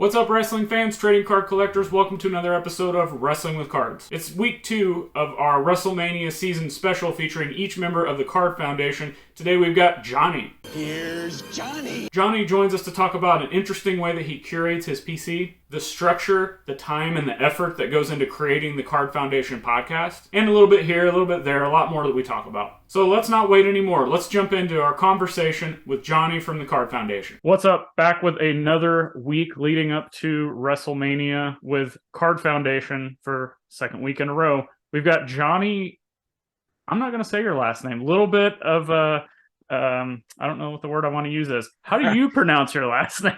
What's up, wrestling fans, trading card collectors? Welcome to another episode of Wrestling with Cards. It's week 2 of our WrestleMania season special featuring each member of the Card Foundation. Today we've got Johnny. Here's Johnny. Johnny joins us to talk about an interesting way that he curates his PC, the structure, the time, and the effort that goes into creating the Card Foundation podcast, and a little bit here, a little bit there, a lot more that we talk about. So let's not wait anymore. Let's jump into our conversation with Johnny from the Card Foundation. What's up? Back with another week leading up to WrestleMania with Card Foundation for second week in a row. We've got Johnny. I'm not going to say your last name. A little bit of I don't know what the word I want to use is. How do you pronounce your last name?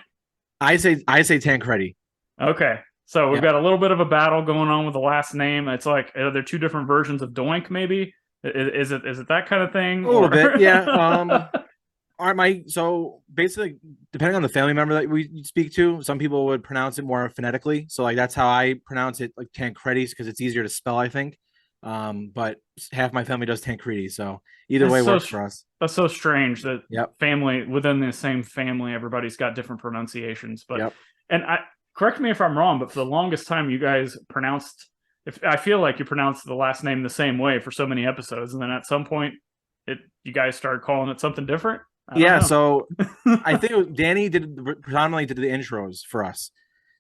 I say Tancredi. Okay. So we've got a little bit of a battle going on with the last name. It's like, are there two different versions of Doink, maybe? Is it that kind of thing? A little bit, yeah. So basically, depending on the family member that we speak to, some people would pronounce it more phonetically. So like that's how I pronounce it, like Tancredi, because it's easier to spell, I think. But half my family does Tancredi, so either way works for us. That's so strange that family within the same family, everybody's got different pronunciations. But and correct me if I'm wrong, but for the longest time, you guys pronounced. I feel like you pronounced the last name the same way for so many episodes, and then at some point, you guys started calling it something different. So I think Danny predominantly did the intros for us,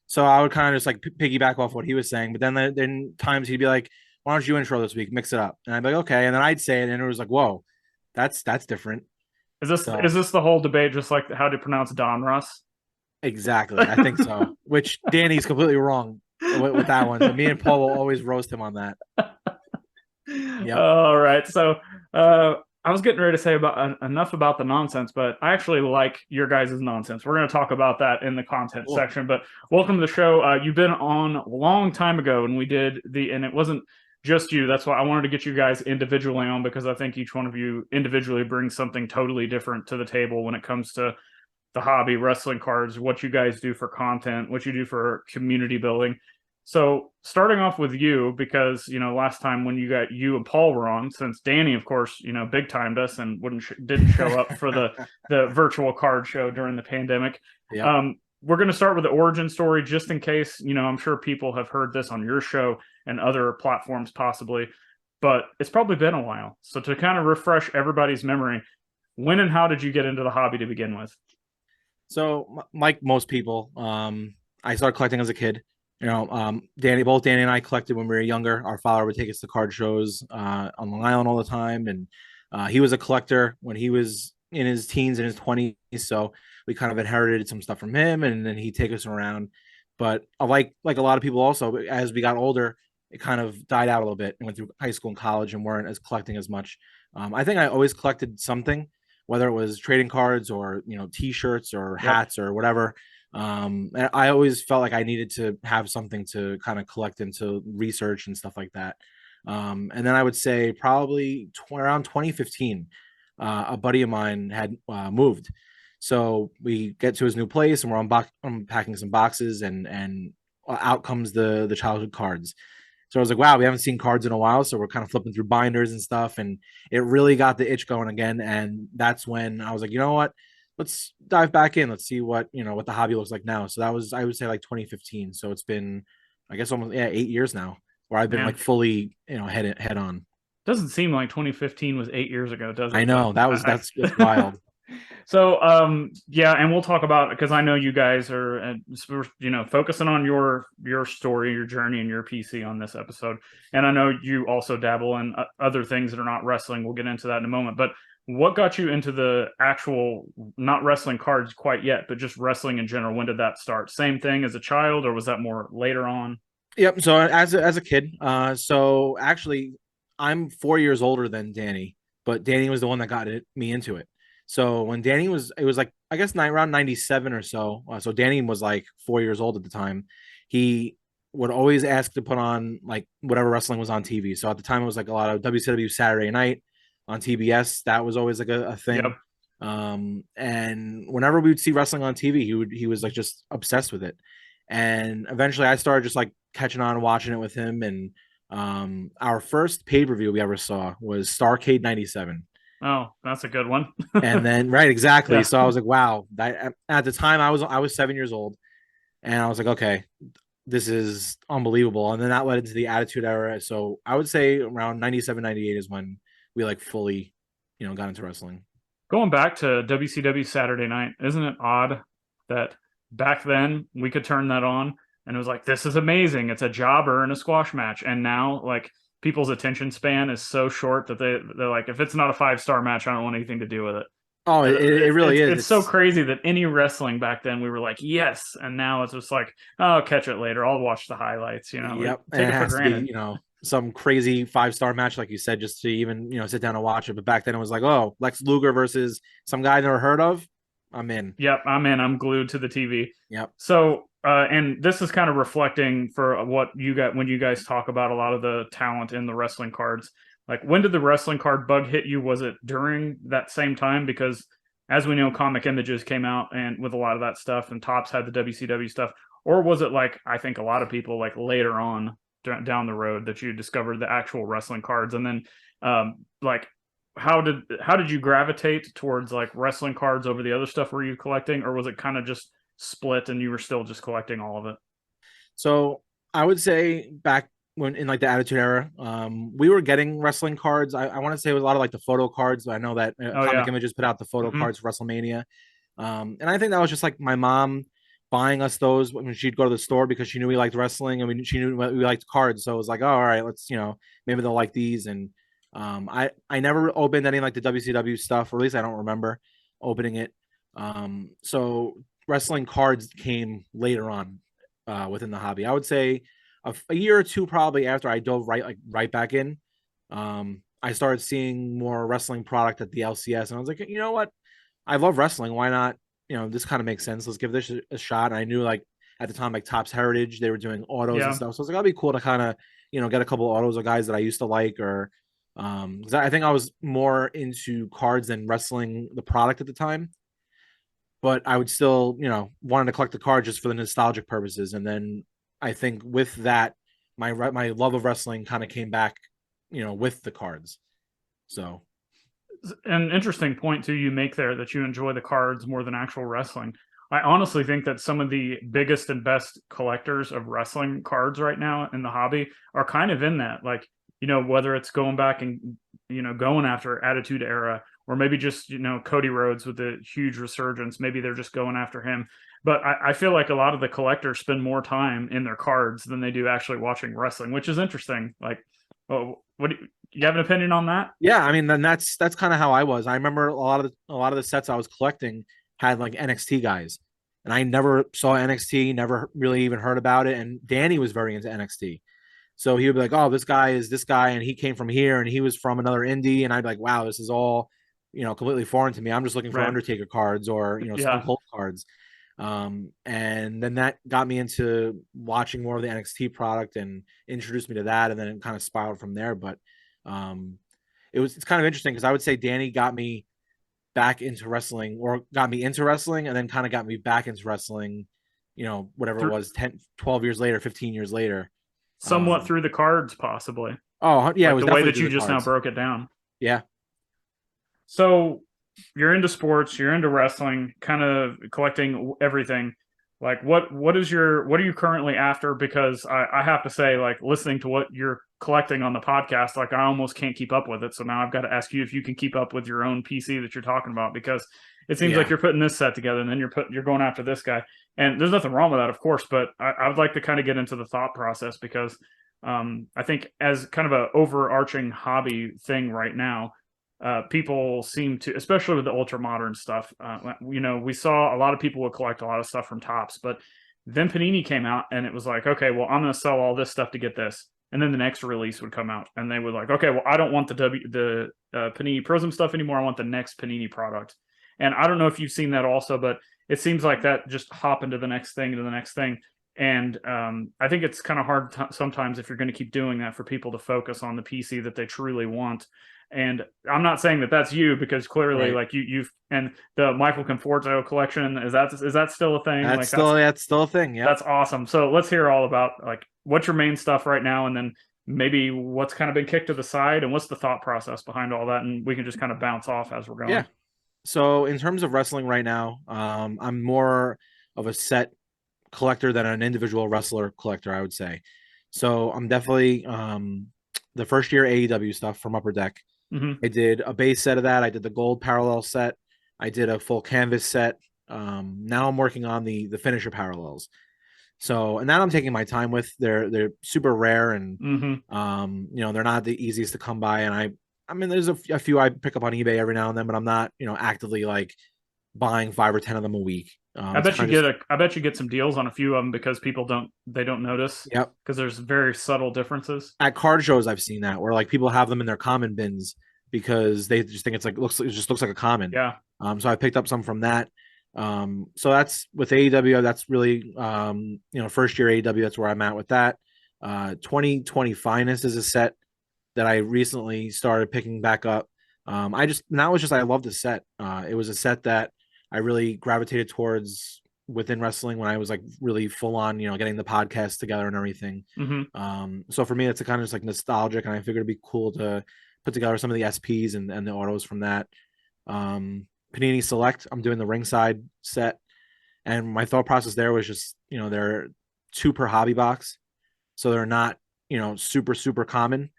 so I would kind of just like piggyback off what he was saying. But then times he'd be like, "Why don't you intro this week? Mix it up," and I'd be like, "Okay," and then I'd say it, and it was like, "Whoa, that's different." Is this the whole debate, just like how to pronounce Don Russ? Exactly, I think so. Which Danny's completely wrong with that one. So me and Paul will always roast him on that. All right. So I was getting ready to say enough about the nonsense, but I actually like your guys' nonsense. We're going to talk about that in the content section. But welcome to the show. You've been on a long time ago, and and it wasn't just you. That's why I wanted to get you guys individually on, because I think each one of you individually brings something totally different to the table when it comes to the hobby, wrestling cards, what you guys do for content, what you do for community building. So starting off with you, because, last time when you and Paul were on, since Danny, of course, big timed us and didn't show up for the virtual card show during the pandemic. We're going to start with the origin story, just in case, I'm sure people have heard this on your show and other platforms possibly, but it's probably been a while. So to kind of refresh everybody's memory, when and how did you get into the hobby to begin with? So, like most people, I started collecting as a kid. Both Danny and I collected when we were younger. Our father would take us to card shows on Long Island all the time, and he was a collector when he was in his teens and his 20s. So we kind of inherited some stuff from him, and then he'd take us around. But like a lot of people, also as we got older, it kind of died out a little bit and went through high school and college and weren't as collecting as much. I think I always collected something, whether it was trading cards or T-shirts or hats or whatever. And I always felt like I needed to have something to kind of collect into research and stuff like that. And then I would say probably around 2015, a buddy of mine had moved. So we get to his new place and we're unpacking some boxes, and out comes the childhood cards. So I was like, wow, we haven't seen cards in a while. So we're kind of flipping through binders and stuff. And it really got the itch going again. And that's when I was like, you know what? Let's dive back in. Let's see what the hobby looks like now. So that was, I would say, like 2015. So it's been, I guess, almost 8 years now where I've been like fully, head on. Doesn't seem like 2015 was 8 years ago, does it? I know that's wild. So, and we'll talk about, because I know you guys are, focusing on your story, your journey, and your PC on this episode. And I know you also dabble in other things that are not wrestling. We'll get into that in a moment. But what got you into the actual, not wrestling cards quite yet, but just wrestling in general? When did that start? Same thing as a child, or was that more later on? Yep. So as a kid, so actually, I'm 4 years older than Danny, but Danny was the one that got me into it. So when Danny it was like, I guess around 97 or so. So Danny was like 4 years old at the time. He would always ask to put on like whatever wrestling was on TV. So at the time it was like a lot of WCW Saturday Night on TBS. That was always like a thing. Yep. And whenever we would see wrestling on TV, he was like just obsessed with it. And eventually I started just like catching on and watching it with him. And our first pay-per-view we ever saw was Starrcade 97. Oh, that's a good one. And then, right, exactly. Yeah. So I was like, wow. At the time, I was 7 years old. And I was like, okay, this is unbelievable. And then that led into the Attitude Era. So I would say around 97, 98 is when we like fully, got into wrestling. Going back to WCW Saturday Night, isn't it odd that back then we could turn that on and it was like, this is amazing. It's a jobber in a squash match. And now, like, people's attention span is so short that they're like, if it's not a 5-star match, I don't want anything to do with it. Oh, it really is. It's so crazy that any wrestling back then we were like, yes, and now it's just like, oh, I'll catch it later. I'll watch the highlights. Yep, take and it it for has to granted. be some crazy 5-star match like you said, just to even sit down and watch it. But back then it was like, oh, Lex Luger versus some guy I never heard of. I'm in. Yep, I'm in. I'm glued to the TV. Yep. So, and this is kind of reflecting for what you got when you guys talk about a lot of the talent in the wrestling cards. Like, when did the wrestling card bug hit you? Was it during that same time? Because as we know, Comic Images came out and with a lot of that stuff, and Topps had the WCW stuff. Or was it like, I think a lot of people like later on down the road that you discovered the actual wrestling cards, and then like how did you gravitate towards like wrestling cards over the other stuff were you collecting, or was it kind of just split and you were still just collecting all of it? So I would say back when in like the Attitude Era, we were getting wrestling cards. I want to say it was a lot of like the photo cards. I know that Oh Comic yeah. Images put out the photo Mm-hmm. cards for WrestleMania, and I think that was just like my mom buying us those when she'd go to the store because she knew we liked wrestling and she knew we liked cards. So it was like, oh, all right, let's maybe they'll like these. And I never opened any like the WCW stuff, or at least I don't remember opening it. So wrestling cards came later on within the hobby. I would say a year or two probably after I dove right back in. I started seeing more wrestling product at the LCS, and I was like, you know what? I love wrestling. Why not? This kind of makes sense. Let's give this a shot. And I knew like at the time, like Topps Heritage, they were doing autos and Yeah. stuff. So I was like, that'd be cool to kind of, get a couple of autos of guys that I used to like, or because I think I was more into cards than wrestling the product at the time. But I would still, wanted to collect the cards just for the nostalgic purposes. And then I think with that, my love of wrestling kind of came back, with the cards. So An interesting point too you make there, that you enjoy the cards more than actual wrestling. I honestly think that some of the biggest and best collectors of wrestling cards right now in the hobby are kind of in that, like, whether it's going back and going after Attitude Era, or maybe just Cody Rhodes with the huge resurgence, maybe they're just going after him. But I feel like a lot of the collectors spend more time in their cards than they do actually watching wrestling, which is interesting. Like, well, what do you have an opinion on that? yeah, I mean, then that's kind of how I was. I remember a lot of the sets I was collecting had like NXT guys, and I never saw NXT, never really even heard about it. And Danny was very into NXT, so he would be like, "Oh, this guy is this guy, and he came from here, and he was from another indie," and I'd be like, "Wow, this is all, completely foreign to me. I'm just looking for Right. Undertaker cards or Stone Yeah. Cold cards." And then that got me into watching more of the NXT product and introduced me to that, and then it kind of spiraled from there. But um, it's kind of interesting because I would say Danny got me back into wrestling, or got me into wrestling, and then kind of got me back into wrestling, whatever it Through, was, 10, 12 years later, 15 years later. somewhat through the cards, possibly. Oh yeah, it Like was the way definitely that through you the just now cards. broke it down. Yeah. So you're into sports, you're into wrestling, kind of collecting everything. Like, what are you currently after? Because I have to say, like, listening to what you're collecting on the podcast, like, I almost can't keep up with it. So now I've got to ask you if you can keep up with your own PC that you're talking about, because it seems like Yeah. you're putting this set together and then you're going after this guy. And there's nothing wrong with that, of course, but I would like to kind of get into the thought process, because I think as kind of a overarching hobby thing right now, people seem to, especially with the ultra modern stuff. We saw a lot of people would collect a lot of stuff from Topps, but then Panini came out and it was like, okay, well, I'm going to sell all this stuff to get this, and then the next release would come out, and they would like, okay, well, I don't want the Panini Prism stuff anymore. I want the next Panini product. And I don't know if you've seen that also, but it seems like that just hop into the next thing, to the next thing. And I think it's kind of hard sometimes, if you're going to keep doing that, for people to focus on the PC that they truly want. And I'm not saying that that's you, because clearly, Right. like you've and the Michael Conforto collection, is that still a thing? That's Like still a thing. Yeah. that's awesome. So let's hear all about, like, what's your main stuff right now, and then maybe what's kind of been kicked to the side, and what's the thought process behind all that, and we can just kind of bounce off as we're going. Yeah. So in terms of wrestling right now, I'm more of a set collector than an individual wrestler collector, I would say. So I'm definitely the first year AEW stuff from Upper Deck. Mm-hmm. I did a base set of that. I did the gold parallel set. I did a full canvas set. Now I'm working on the finisher parallels. So, and that I'm taking my time with. They're super rare, and Mm-hmm. they're not the easiest to come by. And I mean, there's a few I pick up on eBay every now and then, but I'm not actively like buying 5 or 10 of them a week. I It's bet you kind of just, I bet you get some deals on a few of them because people don't notice yep. because there's very subtle differences. At card shows, I've seen that where like people have them in their common bins because they just think it just looks like a common. Yeah. So I picked up some from that. So that's with AEW. That's really first year AEW. That's where I'm at with that. 2020 Finest is a set that I recently started picking back up. I love the set. It was a set that I really gravitated towards within wrestling when I was like really full on, getting the podcast together and everything. Mm-hmm. So for me, it's a kind of just like nostalgic, and I figured it'd be cool to put together some of the SPs and the autos from that. Panini Select, I'm doing the ringside set, and my thought process there was just, they're 2 per hobby box, so they're not, super common.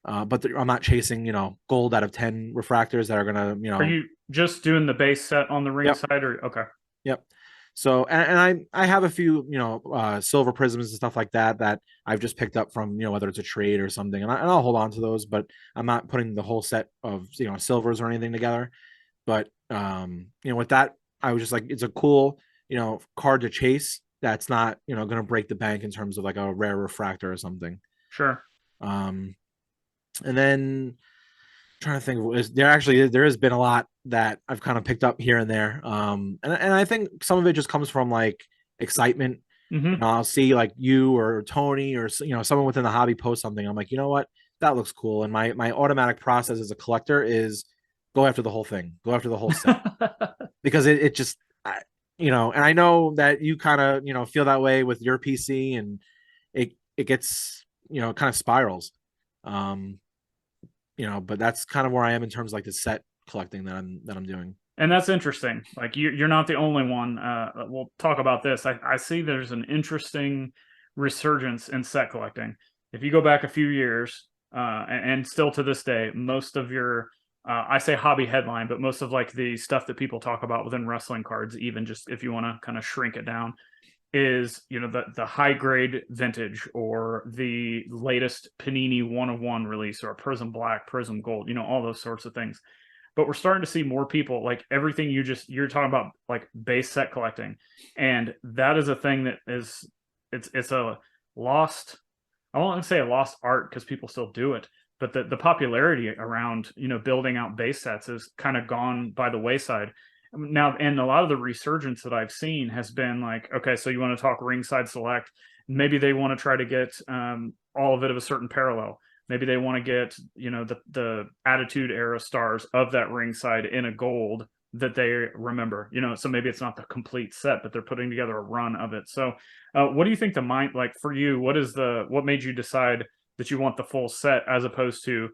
But I'm not chasing, gold out of 10 refractors that are gonna, Are you just doing the base set on the Yep. ringside, or okay? Yep. So, and I have a few, silver prisms and stuff like that I've just picked up from, whether it's a trade or something, and I'll hold on to those, but I'm not putting the whole set of, silvers or anything together. But, with that, I was just like, it's a cool, card to chase. That's not, going to break the bank in terms of like a rare refractor or something. Sure. And then trying to think, there has been a lot that I've kind of picked up here and there. And I think some of it just comes from like excitement. Mm-hmm. I'll see like you or Tony or someone within the hobby post something. I'm like, you know what, that looks cool. And my automatic process as a collector is go after the whole thing, go after the whole set, because it just, and I know that you kind of feel that way with your PC, and it gets kind of spirals. But that's kind of where I am in terms of like the set collecting that I'm doing. And that's interesting. Like you're not the only one. We'll talk about this. I see there's an interesting resurgence in set collecting. If you go back a few years, and still to this day, most of your I say hobby headline, but most of like the stuff that people talk about within wrestling cards, even just if you want to kind of shrink it down, is the high grade vintage or the latest Panini 1 of 1 release or a Prism Black, Prism Gold, all those sorts of things. But we're starting to see more people like everything you're talking about, like base set collecting, and that is a thing that is it's a lost. I won't say a lost art because people still do it, but the popularity around building out base sets has kind of gone by the wayside now. And a lot of the resurgence that I've seen has been like, okay, so you want to talk ringside select, maybe they want to try to get all of it of a certain parallel. Maybe they want to get the Attitude Era stars of that ringside in a gold that they remember. So maybe it's not the complete set, but they're putting together a run of it. So what do you think the mind, like for you, what made you decide that you want the full set as opposed to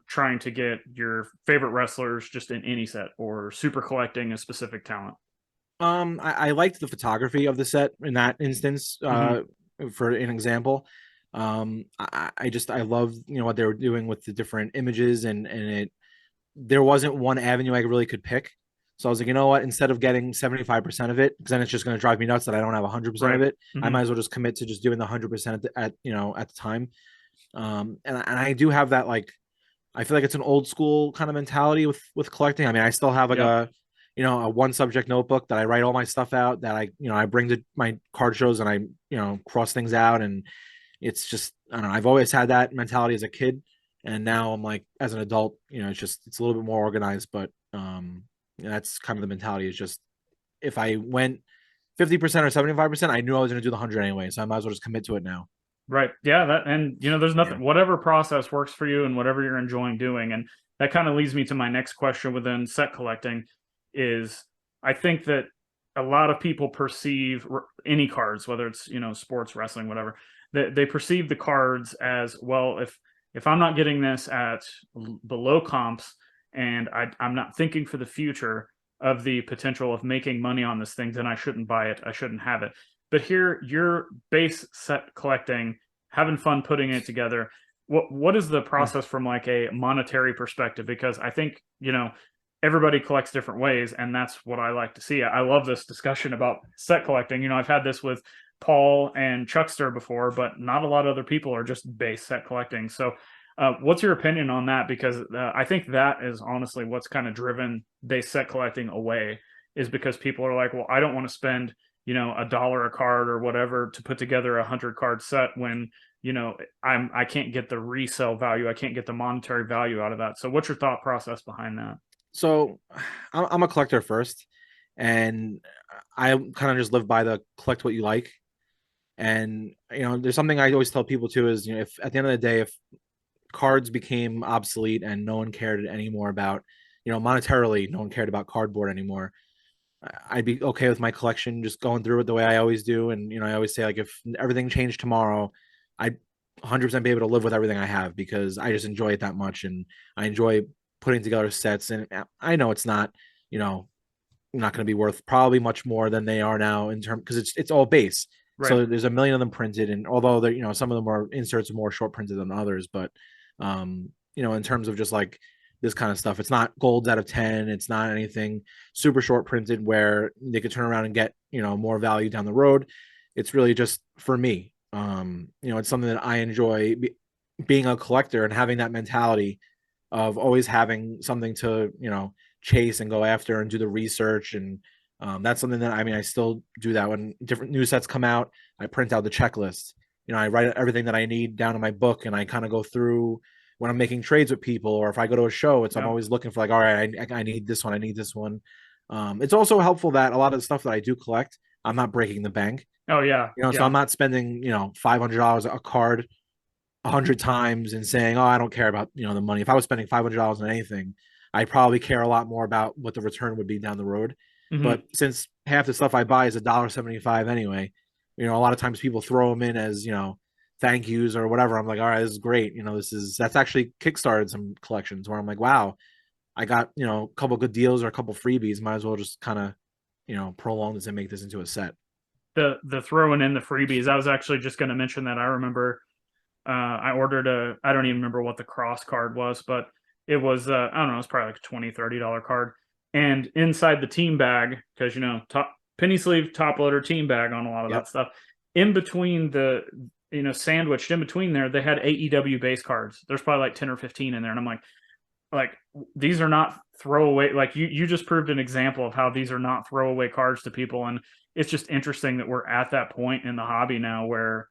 trying to get your favorite wrestlers just in any set or super collecting a specific talent? I liked the photography of the set in that instance. For an example, I love what they were doing with the different images, and there wasn't one avenue I really could pick. So I was like, you know what, instead of getting 75% of it, because then it's just going to drive me nuts that I don't have 100% of it, I might as well just commit to just doing the 100% at the time. And I do have that, like, I feel like it's an old school kind of mentality with collecting. I mean, I still have like a 1 subject notebook that I write all my stuff out, that I bring to my card shows, and I cross things out, and it's just, I don't know, I've always had that mentality as a kid, and now I'm like, as an adult, it's a little bit more organized, but that's kind of the mentality. Is just, if I went 50% or 75%, I knew I was going to do the 100 anyway, so I might as well just commit to it now. Right. Yeah. There's nothing, whatever process works for you and whatever you're enjoying doing. And that kind of leads me to my next question within set collecting is, I think that a lot of people perceive any cards, whether it's, sports, wrestling, whatever, they perceive the cards as, well, if I'm not getting this at below comps, and I'm not thinking for the future of the potential of making money on this thing, then I shouldn't buy it. I shouldn't have it. but here you're base set collecting, having fun putting it together. What is the process from like a monetary perspective? Because I think, everybody collects different ways, and that's what I like to see. I love this discussion about set collecting. I've had this with Paul and Chuckster before, but not a lot of other people are just base set collecting. So what's your opinion on that? Because I think that is honestly what's kind of driven base set collecting away, is because people are like, well, I don't want to spend, $1 a card or whatever to put together 100 card set when, I can't get the resale value. I can't get the monetary value out of that. So what's your thought process behind that? So I'm a collector first, and I kind of just live by the collect what you like. And there's something I always tell people too is, if at the end of the day, if cards became obsolete and no one cared anymore about, monetarily, no one cared about cardboard anymore, I'd be okay with my collection just going through it the way I always do. And I always say, like, if everything changed tomorrow, I'd 100% be able to live with everything I have, because I just enjoy it that much, and I enjoy putting together sets. And I know it's not, not going to be worth probably much more than they are now in terms, because it's all base. Right. So there's a million of them printed, and although they're, some of them are inserts more short printed than others, but in terms of just like this kind of stuff, it's not golds out of 10. It's not anything super short printed where they could turn around and get, more value down the road. It's really just for me. It's something that I enjoy being a collector, and having that mentality of always having something to, chase and go after and do the research. And that's something that, I still do that when different new sets come out. I print out the checklist. I write everything that I need down in my book, and I kind of go through when I'm making trades with people, or if I go to a show, I'm always looking for, like, all right, I need this one. I need this one. It's also helpful that a lot of the stuff that I do collect, I'm not breaking the bank. Oh yeah. So I'm not spending, $500 a card 100 times and saying, oh, I don't care about, the money. If I was spending $500 on anything, I probably care a lot more about what the return would be down the road. Mm-hmm. But since half the stuff I buy is $1.75 anyway, a lot of times people throw them in as, thank yous or whatever. I'm like, all right, this is great. That's actually kickstarted some collections where I'm like, wow, I got, a couple good deals or a couple freebies. Might as well just kind of, prolong this and make this into a set. The throwing in the freebies, I was actually just going to mention that. I remember I ordered I don't even remember what the cross card was, but it was, I don't know, it's probably like a $20-$30 card. And inside the team bag, because, top penny sleeve, top loader, team bag on a lot of that stuff. In between sandwiched in between there, they had AEW base cards. There's probably like 10 or 15 in there. And I'm like, these are not throwaway. Like you just proved an example of how these are not throwaway cards to people. And it's just interesting that we're at that point in the hobby now where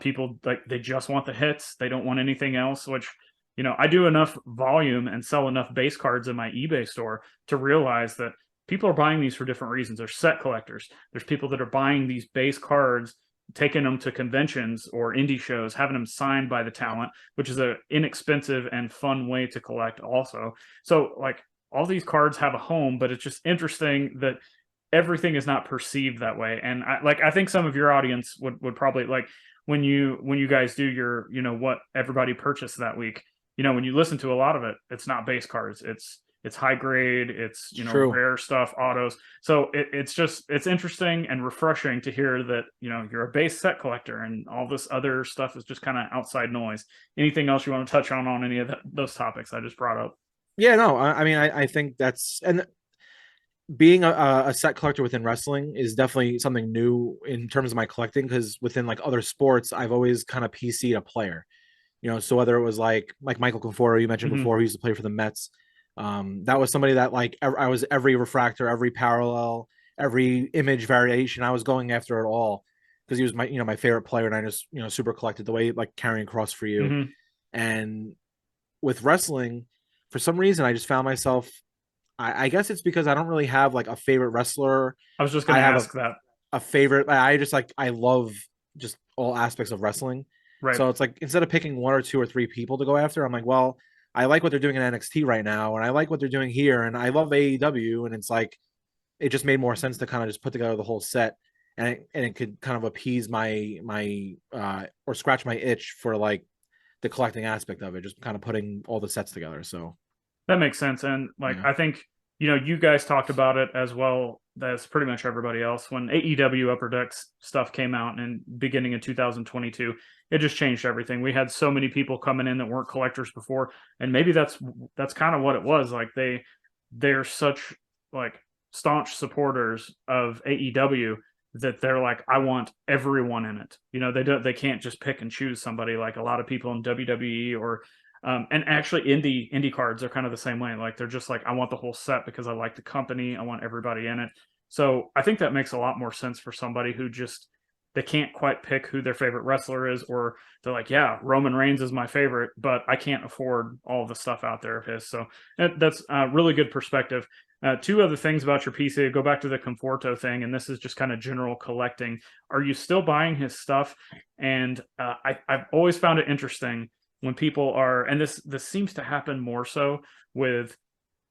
people, like, they just want the hits. They don't want anything else, which, I do enough volume and sell enough base cards in my eBay store to realize that people are buying these for different reasons. There's set collectors. There's people that are buying these base cards, taking them to conventions or indie shows, having them signed by the talent, which is an inexpensive and fun way to collect also. So, like, all these cards have a home, but it's just interesting that everything is not perceived that way. And I think some of your audience would probably, like, when you guys do your, what everybody purchased that week, when you listen to a lot of it, it's not base cards. It's high grade, it's rare stuff, autos. So it's interesting and refreshing to hear that you're a base set collector, and all this other stuff is just kind of outside noise. Anything else you want to touch on any of those topics I just brought up? Yeah, no, I think that's, and being a set collector within wrestling is definitely something new in terms of my collecting, because within like other sports, I've always kind of PC'd a player. So whether it was like Michael Conforto, you mentioned before, who used to play for the Mets. That was somebody that, like, I was every refractor, every parallel, every image variation. I was going after it all, because he was my favorite player, and I just super collected the way, like, carrying cross for you. Mm-hmm. And with wrestling, for some reason, I just found myself. I guess it's because I don't really have like a favorite wrestler. I was just going to ask that. A favorite. I just like, I love just all aspects of wrestling. Right. So it's like, instead of picking one or two or three people to go after, I'm like, well, I like what they're doing in NXT right now, and I like what they're doing here, and I love AEW, and it's like, it just made more sense to kind of just put together the whole set, and it could kind of appease my or scratch my itch for like the collecting aspect of it, just kind of putting all the sets together. So that makes sense. And like, I think, you guys talked about it as well that's pretty much everybody else. When AEW Upper Decks stuff came out in beginning of 2022, it just changed everything. We had so many people coming in that weren't collectors before, and maybe that's kind of what it was. Like they're such like staunch supporters of AEW that they're like, I want everyone in it. You know, they can't just pick and choose somebody like a lot of people in WWE or and actually indie cards are kind of the same way. Like they're just like, I want the whole set because I like the company. I want everybody in it. So I think that makes a lot more sense for somebody who just they can't quite pick who their favorite wrestler is, or they're like, yeah, Roman Reigns is my favorite, but I can't afford all the stuff out there of his. So that's a really good perspective. Two other things about your PC. Go back to the Conforto thing, and this is just kind of general collecting. Are you still buying his stuff? And I've always found it interesting when people are, and this seems to happen more so with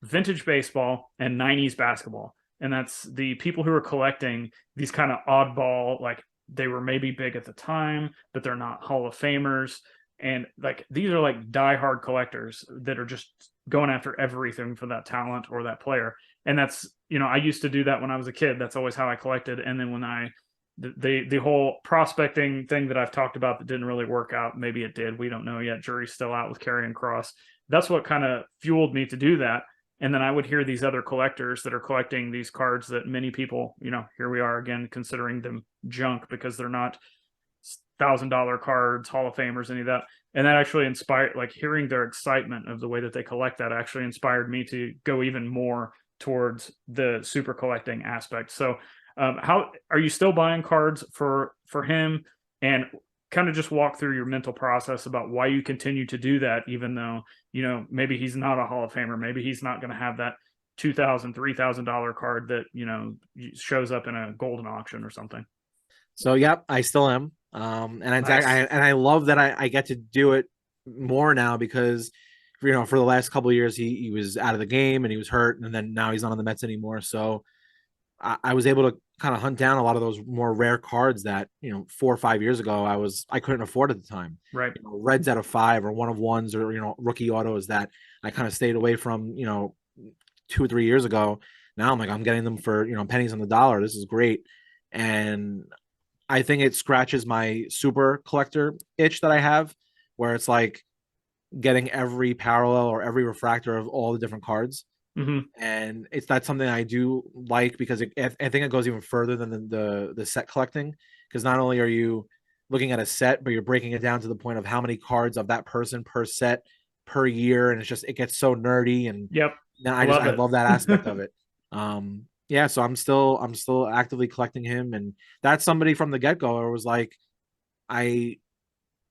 vintage baseball and 90s basketball. And that's the people who are collecting these kind of oddball, like they were maybe big at the time, but they're not Hall of Famers. And like these are like diehard collectors that are just going after everything for that talent or that player. And that's, you know, I used to do that when I was a kid. That's always how I collected. And then when the whole prospecting thing that I've talked about that didn't really work out, maybe it did. We don't know yet. Jury's still out with Karrion Kross. That's what kind of fueled me to do that. And then I would hear these other collectors that are collecting these cards that many people, you know, here we are again, considering them junk because they're not $1,000 cards, Hall of Famers, any of that. And that actually inspired, like hearing their excitement of the way that they collect that actually inspired me to go even more towards the super collecting aspect. So how are you still buying cards for him? And kind of just walk through your mental process about why you continue to do that, even though, you know, maybe he's not a Hall of Famer. Maybe he's not going to have that $2,000, $3,000 card that, you know, shows up in a golden auction or something. So, yep, I still am. And Nice. I love that I get to do it more now because, you know, for the last couple of years, he was out of the game and he was hurt. And then now he's not on the Mets anymore. So I was able to kind of hunt down a lot of those more rare cards that, you know, 4 or 5 years ago I couldn't afford at the time. Right. You know, reds out of 5 or 1 of 1s or, you know, rookie autos that I kind of stayed away from, you know, 2 or 3 years ago. Now I'm like, I'm getting them for, you know, pennies on the dollar. This is great. And I think it scratches my super collector itch that I have, where it's like getting every parallel or every refractor of all the different cards. Mm-hmm. And that's something I do like because I think it goes even further than the set collecting, because not only are you looking at a set, but you're breaking it down to the point of how many cards of that person per set per year, and it gets so nerdy. And Yep. I love that aspect of it. Yeah, so I'm still actively collecting him, and that's somebody from the get-go where it was like I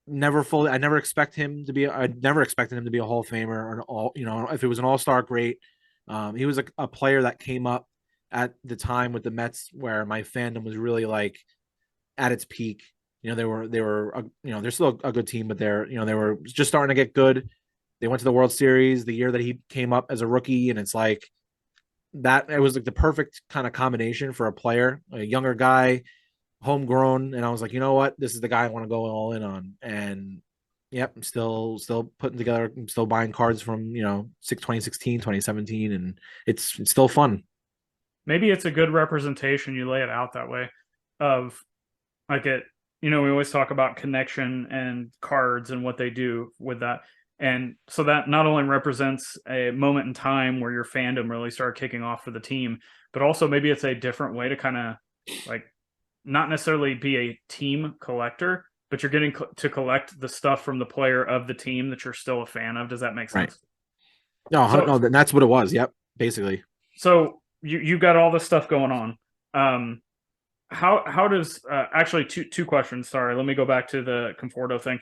never expected him to be a Hall of Famer or an all, you know, if it was an all-star, great. He was a player that came up at the time with the Mets where my fandom was really like at its peak. You know, they were you know, they're still a good team, but they were just starting to get good. They went to the World Series the year that he came up as a rookie, and it's like that it was like the perfect kind of combination for a player, a younger guy, homegrown. And I was like, you know what, this is the guy I want to go all in on. And yep, I'm still putting together, I'm still buying cards from, you know, 2016, 2017, and it's still fun. Maybe it's a good representation, you lay it out that way, of like it, you know, we always talk about connection and cards and what they do with that. And so that not only represents a moment in time where your fandom really started kicking off for the team, but also maybe it's a different way to kind of like not necessarily be a team collector, but you're getting to collect the stuff from the player of the team that you're still a fan of. Does that make sense? Right. No, that's what it was. Yep, basically. So you got all this stuff going on. How does actually two questions? Sorry, let me go back to the Conforto thing.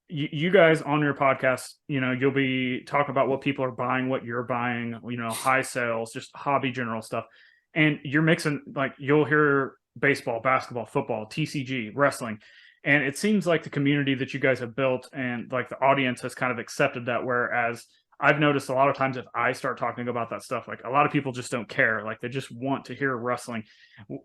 You guys on your podcast, you know, you'll be talking about what people are buying, what you're buying, you know, high sales, just hobby general stuff, and you're mixing, like you'll hear baseball, basketball, football, TCG, wrestling, and it seems like the community that you guys have built and like the audience has kind of accepted that. Whereas I've noticed a lot of times if I start talking about that stuff, like a lot of people just don't care. Like they just want to hear wrestling.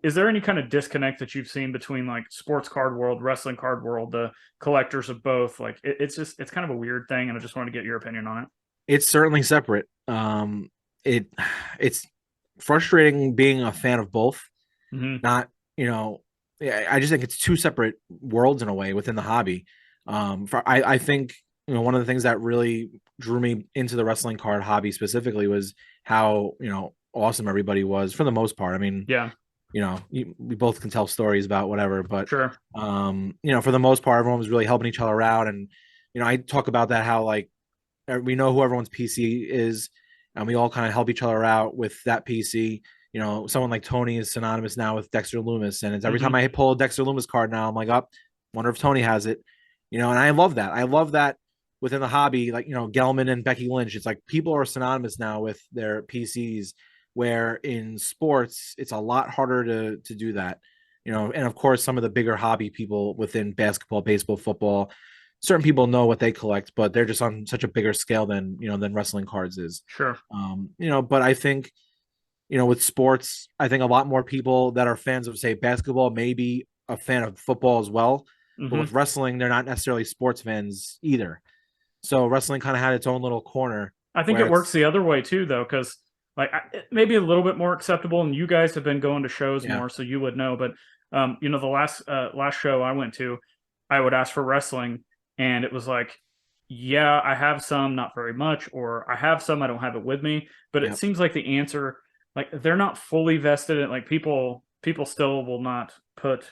Is there any kind of disconnect that you've seen between like sports card world, wrestling card world, the collectors of both? Like it's kind of a weird thing. And I just want to get your opinion on it. It's certainly separate. It's frustrating being a fan of both. Hmm. Not, you know, I just think it's two separate worlds in a way within the hobby. I think, you know, one of the things that really drew me into the wrestling card hobby specifically was how, you know, awesome everybody was for the most part. I mean, Yeah, you know, we both can tell stories about whatever, but sure. you know, for the most part, everyone was really helping each other out. And, you know, I talk about that, how like we know who everyone's PC is, and we all kind of help each other out with that PC. You know, someone like Tony is synonymous now with Dexter Loomis, and it's every time Hmm. I pull a Dexter Loomis card now, I'm like, up, wonder if Tony has it. You know, and I love that. I love that within the hobby, like, you know, Gelman and Becky Lynch. It's like people are synonymous now with their PCs, where in sports it's a lot harder to do that. You know, and of course, some of the bigger hobby people within basketball, baseball, football, certain people know what they collect, but they're just on such a bigger scale than, you know, than wrestling cards is. Sure. You know, but I think, you know, with sports, I think a lot more people that are fans of, say, basketball may be a fan of football as well. But Hmm. with wrestling, they're not necessarily sports fans either. So wrestling kind of had its own little corner I think where it works it's, the other way too, though, because like it may be a little bit more acceptable, and you guys have been going to shows yeah, more, so you would know. But you know, the last show I went to, I would ask for wrestling, and it was like, yeah, I have some, not very much, or I have some, I don't have it with me. But it yeah, seems like the answer, like they're not fully vested in, like people still will not put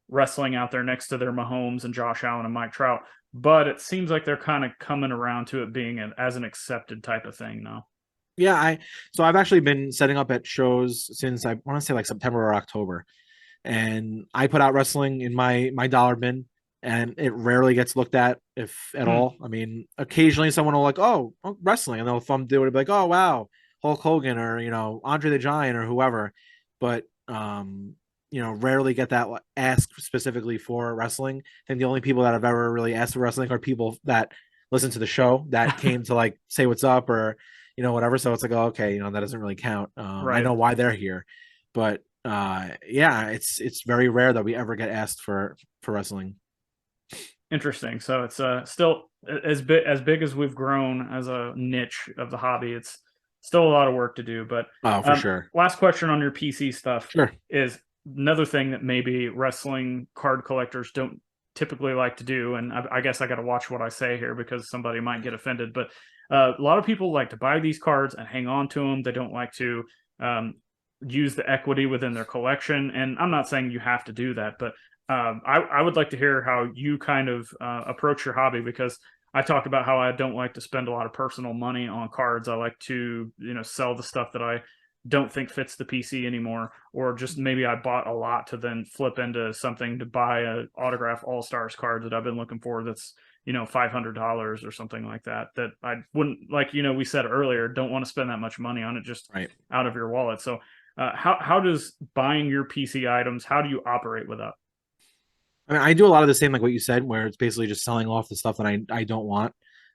wrestling out there next to their Mahomes and Josh Allen and Mike Trout, but it seems like they're kind of coming around to it being as an accepted type of thing now. yeah. So I've actually been setting up at shows since, I want to say, like September or October, and I put out wrestling in my dollar bin, and it rarely gets looked at, if at Hmm. all. I mean, occasionally someone will like, oh, wrestling, and they'll thumb do it, be like, oh wow, Hulk Hogan, or, you know, Andre the Giant, or whoever. But you know, rarely get that asked specifically for wrestling. I think the only people that have ever really asked for wrestling are people that listen to the show that came to like say what's up, or, you know, whatever. So it's like, oh, okay, you know, that doesn't really count. I Right. know why they're here, but yeah, it's very rare that we ever get asked for wrestling. Interesting. So it's still as big as we've grown as a niche of the hobby. It's still a lot of work to do. But Oh, for sure. last question on your PC stuff Sure. is another thing that maybe wrestling card collectors don't typically like to do, and I guess I got to watch what I say here because somebody might get offended. But a lot of people like to buy these cards and hang on to them. They don't like to um, use the equity within their collection, and I'm not saying you have to do that, but I would like to hear how you kind of approach your hobby, because I talk about how I don't like to spend a lot of personal money on cards. I like to, you know, sell the stuff that I don't think fits the PC anymore, or just maybe I bought a lot to then flip into something to buy a autograph All Stars card that I've been looking for. That's, you know, $500 or something like that. That I wouldn't, like, you know, we said earlier, don't want to spend that much money on it just Right. out of your wallet. So how does buying your PC items? How do you operate with that? I mean, I do a lot of the same, like what you said, where it's basically just selling off the stuff that I don't want.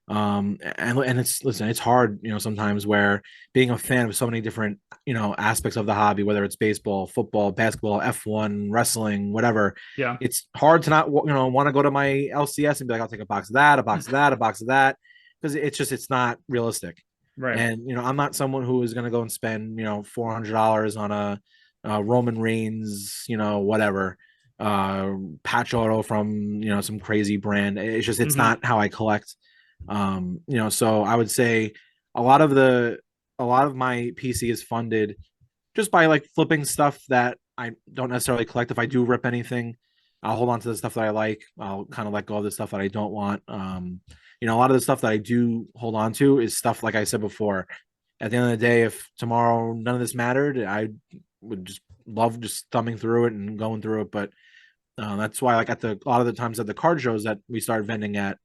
And it's, listen, it's hard, you know, sometimes, where being a fan of so many different, you know, aspects of the hobby, whether it's baseball, football, basketball, F1, wrestling, whatever, Yeah. it's hard to not, you know, want to go to my LCS and be like, I'll take a box of that, a box of that, a box of that, because it's just, it's not realistic. Right. And, you know, I'm not someone who is going to go and spend, you know, $400 on a Roman Reigns, you know, whatever, patch auto from, you know, some crazy brand. It's just, it's Hmm. not how I collect. You know, so I would say a lot of the a lot of my PC is funded just by like flipping stuff that I don't necessarily collect. If I do rip anything, I'll hold on to the stuff that I like. I'll kind of let go of the stuff that I don't want. You know, a lot of the stuff that I do hold on to is stuff, like I said before. At the end of the day, if tomorrow none of this mattered, I would just love just thumbing through it and going through it. But that's why, like, at the a lot of the times at the card shows that we started vending at,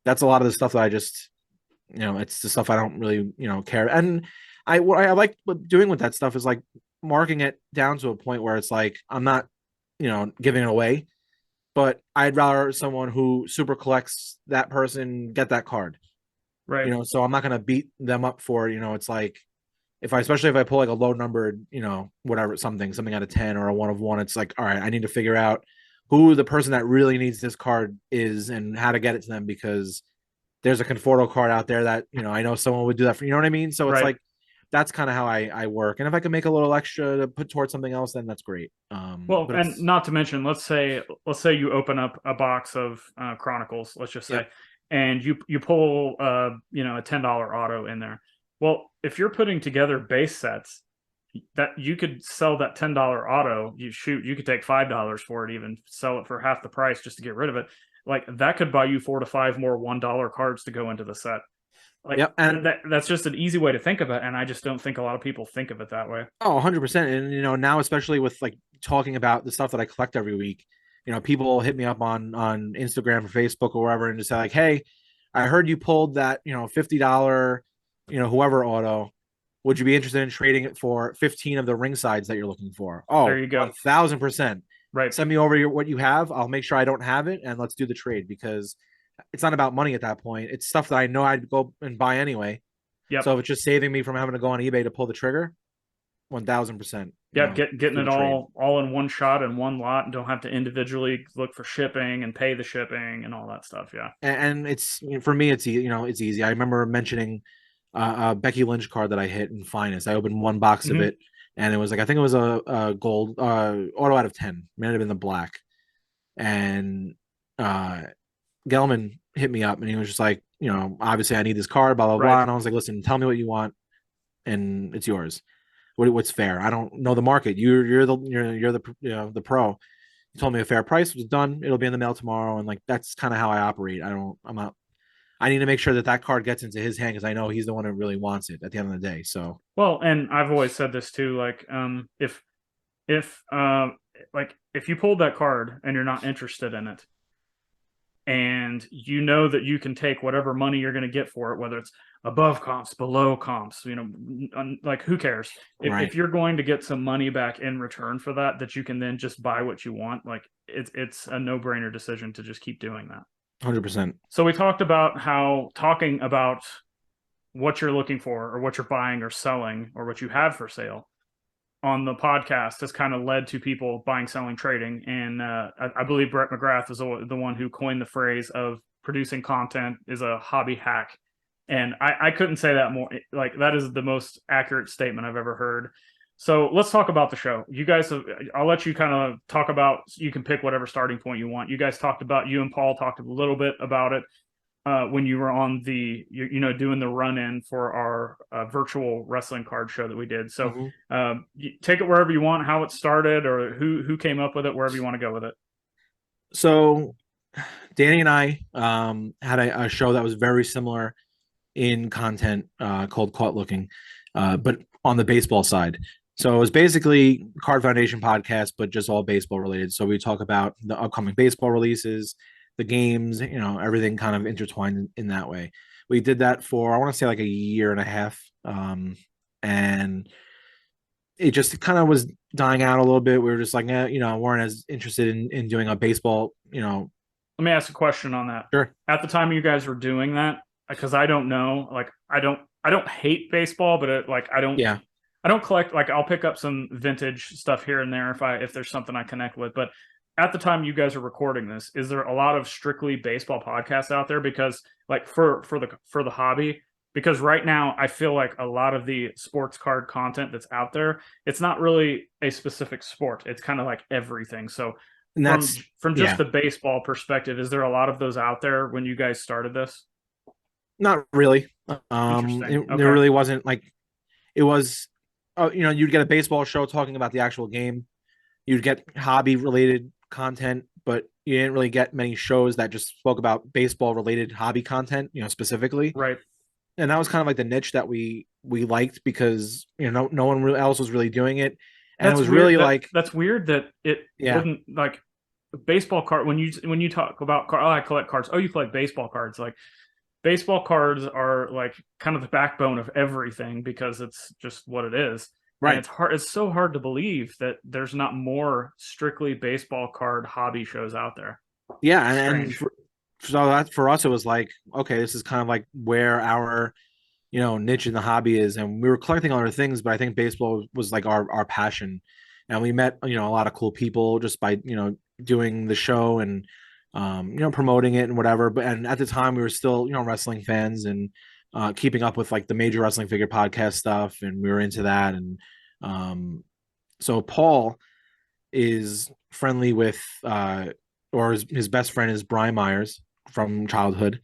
that's a lot of the stuff that I just, you know, it's the stuff I don't really, you know, care. And what I like doing with that stuff is like marking it down to a point where it's like I'm not, you know, giving it away, but I'd rather someone who super collects that person get that card, you Right. know. So I'm not gonna beat them up for it, you know. It's like, if I, especially if I pull like a low numbered, you know, whatever, something out of 10 or a 1 of 1, it's like, all right, I need to figure out who the person that really needs this card is and how to get it to them, because there's a Conforto card out there that, you know, I know someone would do that for, you know what I mean? So it's Right. like that's kind of how I work. And if I can make a little extra to put towards something else, then that's great. Well, But and it's not to mention, let's say you open up a box of Chronicles, let's just say, Yep. and you pull a $10 auto in there. Well, if you're putting together base sets, that you could sell that $10 auto, you could take $5 for it, even sell it for half the price just to get rid of it. Like that could buy you 4 to 5 more $1 cards to go into the set. Like Yep. And that's just an easy way to think of it, and I just don't think a lot of people think of it that way. oh, 100%. And now especially with like talking about the stuff that I collect every week, people hit me up on Instagram or Facebook or wherever and just say like, "Hey, I heard you pulled that, $50, whoever auto. Would you be interested in trading it for 15 of the ring sides that you're looking for?" There Oh, you go. 1000%. Right. Send me over what you have. I'll make sure I don't have it, and let's do the trade, because it's not about money at that point. It's stuff that I know I'd go and buy anyway. Yep. So if it's just saving me from having to go on eBay to pull the trigger, 1000%. Yeah, getting do it the trade. all in one shot in one lot, and don't have to individually look for shipping and pay the shipping and all that stuff. Yeah. And it's, for me, it's it's easy. I remember mentioning a Becky Lynch card that I hit in Finest. I opened one box of Mhm. it, and it was like, I think it was a gold auto out of 10. Might have been the black. And Gelman hit me up, and he was just like, obviously I need this card, blah blah Right. blah. And I was like, listen, tell me what you want, and it's yours. What's fair? I don't know the market. You're the pro. You told me a fair price was done. It'll be in the mail tomorrow, and like that's kind of how I operate. I'm not. I need to make sure that card gets into his hand, because I know he's the one who really wants it at the end of the day. So Well, and I've always said this too. Like, if if you pulled that card and you're not interested in it, and you know that you can take whatever money you're going to get for it, whether it's above comps, below comps, like who cares? If, right, if you're going to get some money back in return for that you can then just buy what you want, like it's a no-brainer decision to just keep doing that. 100%. So we talked about how talking about what you're looking for or what you're buying or selling or what you have for sale on the podcast has kind of led to people buying, selling, trading. And I believe Brett McGrath is the one who coined the phrase of producing content is a hobby hack. And I couldn't say that more. Like, that is the most accurate statement I've ever heard. So let's talk about the show. You guys I'll let you kind of talk about, you can pick whatever starting point you want. You guys talked about, you and Paul talked a little bit about it when you were on doing the run-in for our virtual wrestling card show that we did. So take it wherever you want, how it started or who came up with it, wherever you want to go with it. So Danny and I had a show that was very similar in content, called Caught Looking, but on the baseball side. So it was basically Card Foundation podcast, but just all baseball related. So we talk about the upcoming baseball releases, the games, everything kind of intertwined in that way. We did that for, I want to say, like a year and a half. And it just kind of was dying out a little bit. We were just like, weren't as interested in doing a baseball, Let me ask a question on that. Sure. At the time you guys were doing that, because I don't know, like I don't hate baseball, but I don't collect. Like, I'll pick up some vintage stuff here and there if there's something I connect with. But at the time you guys are recording this, is there a lot of strictly baseball podcasts out there? Because like for the hobby, because right now I feel like a lot of the sports card content that's out there, it's not really a specific sport. It's kind of like everything. So and that's from just the baseball perspective, is there a lot of those out there when you guys started this? not really. Interesting. There really wasn't. Like, it was, you'd get a baseball show talking about the actual game. You'd get hobby related content, but you didn't really get many shows that just spoke about baseball related hobby content, specifically. Right. And that was kind of like the niche that we liked, because no one else was really doing it, and That's it was weird. really That's weird that it wouldn't, like, baseball card. When you talk about card, oh, I collect cards. Oh, you collect baseball cards. Like, baseball cards are like kind of the backbone of everything, because it's just what it is. Right. And it's so hard to believe that there's not more strictly baseball card hobby shows out there. Yeah, and so that for us, it was like, okay, this is kind of like where our niche in the hobby is. And we were collecting other things, but I think baseball was like our passion. And we met a lot of cool people just by doing the show and promoting it and whatever. But and at the time we were still wrestling fans, and keeping up with like the major wrestling figure podcast stuff, and we were into that. And um, so Paul is friendly with or his best friend is Brian Myers from childhood,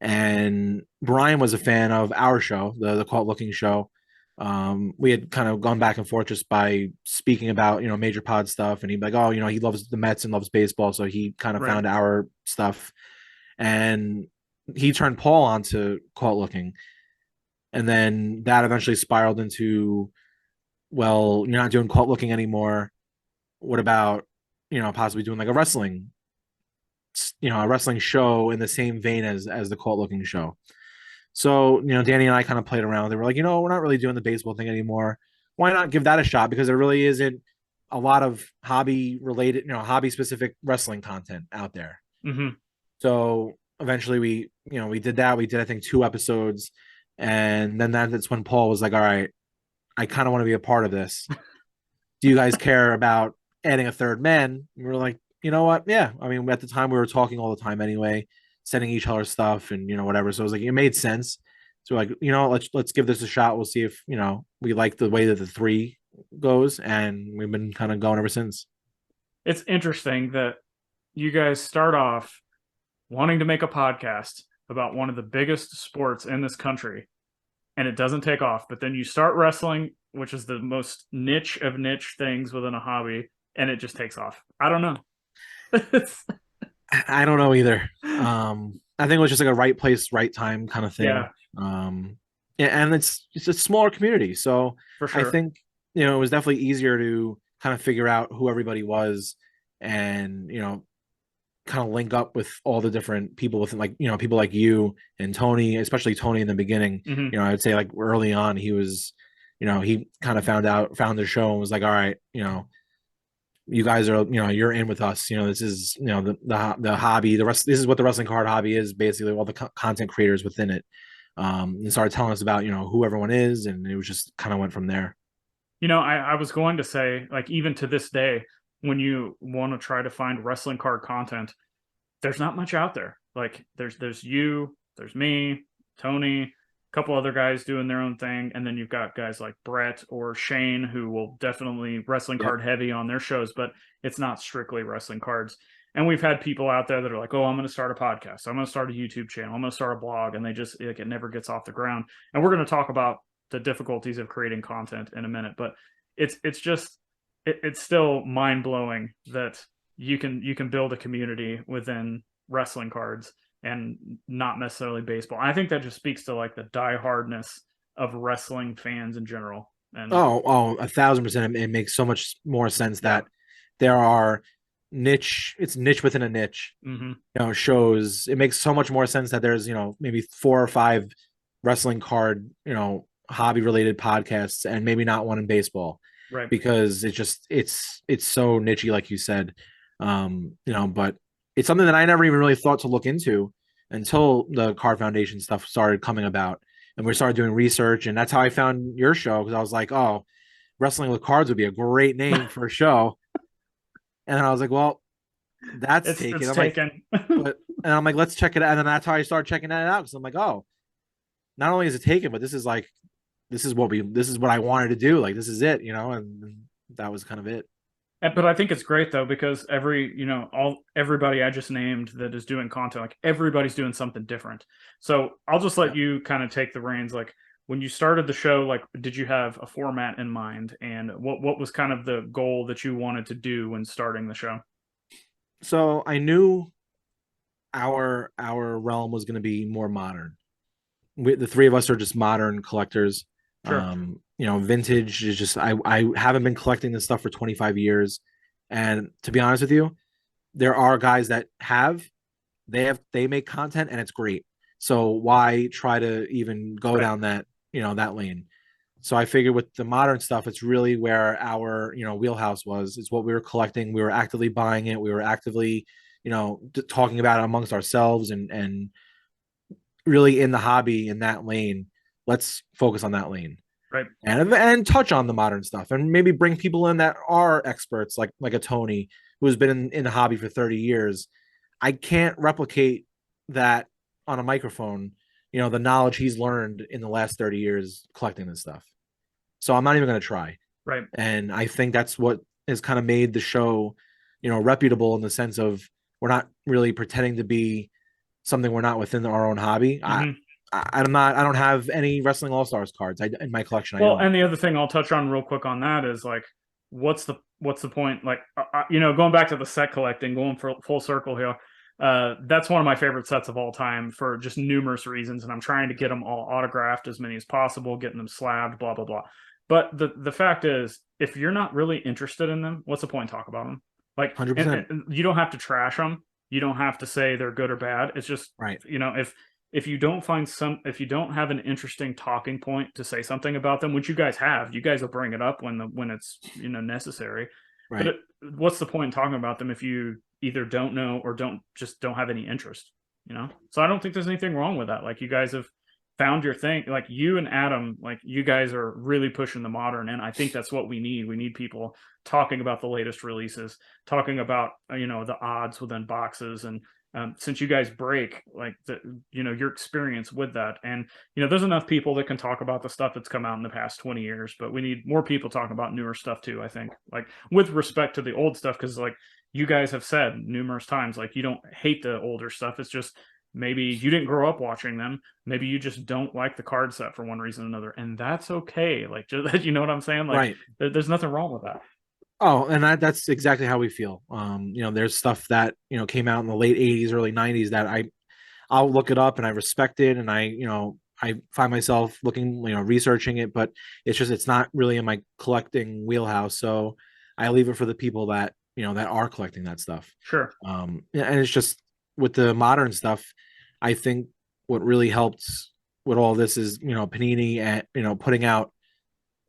and Brian was a fan of our show, the Cult Looking Show. We had kind of gone back and forth just by speaking about major pod stuff, and he'd be like, oh, he loves the Mets and loves baseball, so he kind of found our stuff, and he turned Paul onto Cult Looking, and then that eventually spiraled into, well, you're not doing Cult Looking anymore. What about possibly doing like a wrestling show in the same vein as the Cult Looking Show? So Danny and I kind of played around. They were like, we're not really doing the baseball thing anymore. Why not give that a shot? Because there really isn't a lot of hobby related, hobby specific wrestling content out there. Mm-hmm. So eventually we did that. We did, I think, 2 episodes, and then that's when Paul was like, all right, I kind of want to be a part of this. Do you guys care about adding a third man? And we were like, you know what? Yeah. I mean, at the time we were talking all the time anyway, sending each other stuff and whatever. So it was like, it made sense. So like, let's give this a shot. We'll see if we like the way that the 3 goes, and we've been kind of going ever since. It's interesting that you guys start off wanting to make a podcast about one of the biggest sports in this country, and it doesn't take off. But then you start wrestling, which is the most niche of niche things within a hobby, and it just takes off. I don't know. I don't know either. I think it was just like a right place, right time kind of thing. Yeah. And it's a smaller community, so For sure. I think it was definitely easier to kind of figure out who everybody was, and kind of link up with all the different people within, like people like you and Tony, especially Tony in the beginning. Mm-hmm. I would say like early on he was, he kind of found the show and was like, all right, you guys are, you're in with us. This is, the hobby, this is what the wrestling card hobby is, basically all the content creators within it. And started telling us about, who everyone is. And it was just kind of went from there. I was going to say, like, even to this day, when you want to try to find wrestling card content, there's not much out there. Like there's you, there's me, Tony, a couple other guys doing their own thing. And then you've got guys like Brett or Shane, who will definitely wrestling card heavy on their shows, but it's not strictly wrestling cards. And we've had people out there that are like, oh, I'm going to start a podcast. I'm going to start a YouTube channel. I'm going to start a blog. And they just, like, it never gets off the ground. And we're going to talk about the difficulties of creating content in a minute, but it's just, it's still mind blowing that you can build a community within wrestling cards and not necessarily baseball. I think that just speaks to like the diehardness of wrestling fans in general. And 1,000%. It makes so much more sense that there are it's niche within a niche. Mm-hmm. Shows. It makes so much more sense that there's maybe 4 or 5 wrestling card hobby related podcasts, and maybe not one in baseball. Right. Because it's so nichey, like you said. But it's something that I never even really thought to look into until the Card Foundation stuff started coming about, and we started doing research, and that's how I found your show, because I was like, oh, Wrestling with Cards would be a great name for a show. And then I was like, well, that's taken. It's taken. And I'm like, let's check it out. And then that's how I started checking that out, because I'm like, oh, not only is it taken, but this is what I wanted to do. Like, this is it, and that was kind of it. But I think it's great though, because everybody I just named that is doing content, like everybody's doing something different. So I'll just let you kind of take the reins. Like, when you started the show, like, did you have a format in mind, and what was kind of the goal that you wanted to do when starting the show? So I knew our realm was going to be more modern. The 3 of us are just modern collectors. Sure. Vintage is just, I haven't been collecting this stuff for 25 years. And to be honest with you, there are guys that they make content and it's great. So why try to even go down that, that lane? So I figured with the modern stuff, it's really where our, wheelhouse was. It's what we were collecting. We were actively buying it. We were actively, talking about it amongst ourselves, and really in the hobby in that lane. Let's focus on that lane, right? And touch on the modern stuff, and maybe bring people in that are experts, like a Tony, who has been in the hobby for 30 years. I can't replicate that on a microphone, the knowledge he's learned in the last 30 years collecting this stuff. So I'm not even going to try. Right. And I think that's what has kind of made the show, reputable in the sense of we're not really pretending to be something we're not within our own hobby. Mm-hmm. I don't have any Wrestling All Stars cards in my collection. Well, and the other thing I'll touch on real quick on that is like, what's the point? Like, going back to the set collecting, going for full circle here. That's one of my favorite sets of all time for just numerous reasons, and I'm trying to get them all autographed, as many as possible, getting them slabbed, blah blah blah. But the fact is, if you're not really interested in them, what's the point talk about them? Like, 100%. And you don't have to trash them. You don't have to say they're good or bad. It's just right. If you don't have an interesting talking point to say something about them, which you guys have, you guys will bring it up when it's necessary. Right. But what's the point in talking about them if you either don't know or don't have any interest? So I don't think there's anything wrong with that. Like, you guys have found your thing. Like, you and Adam, like, you guys are really pushing the modern, and I think that's what we need. We need people talking about the latest releases, talking about the odds within boxes, and since you guys break, like, your experience with that. And there's enough people that can talk about the stuff that's come out in the past 20 years, but we need more people talking about newer stuff too, I think, like, with respect to the old stuff, because like you guys have said numerous times, like, you don't hate the older stuff. It's just maybe you didn't grow up watching them. Maybe you just don't like the card set for one reason or another, and that's okay. Like, just, you know what I'm saying? Like, right. There's nothing wrong with that. Oh, and that's exactly how we feel. There's stuff that came out in the late 80s, early 90s that I'll look it up and I respect it, and I find myself looking, researching it, but it's not really in my collecting wheelhouse. So I leave it for the people that that are collecting that stuff. Sure. And it's just with the modern stuff, I think what really helped with all this is Panini and putting out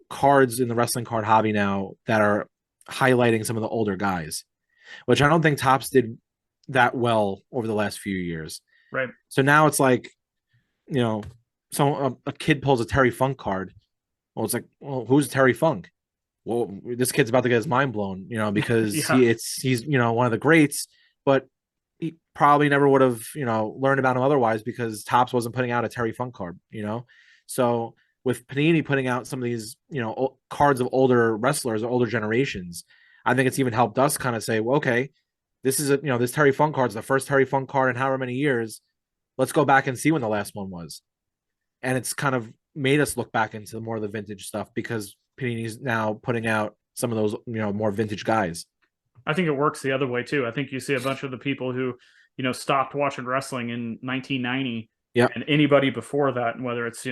cards in the wrestling card hobby now that are highlighting some of the older guys, which I don't think Topps did that well over the last few years. Right. So now it's like, so a kid pulls a Terry Funk card. Well, it's like, well, who's Terry Funk? Well, this kid's about to get his mind blown, because Yeah. he's one of the greats, but he probably never would have, learned about him otherwise because Topps wasn't putting out a Terry Funk card, So with Panini putting out some of these, cards of older wrestlers or older generations, I think it's even helped us kind of say, well, okay, this is this Terry Funk card is the first Terry Funk card in however many years. Let's go back and see when the last one was. And it's kind of made us look back into more of the vintage stuff because Panini's now putting out some of those, more vintage guys. I think it works the other way too. I think you see a bunch of the people who, stopped watching wrestling in 1990. Yeah. And anybody before that, whether it's,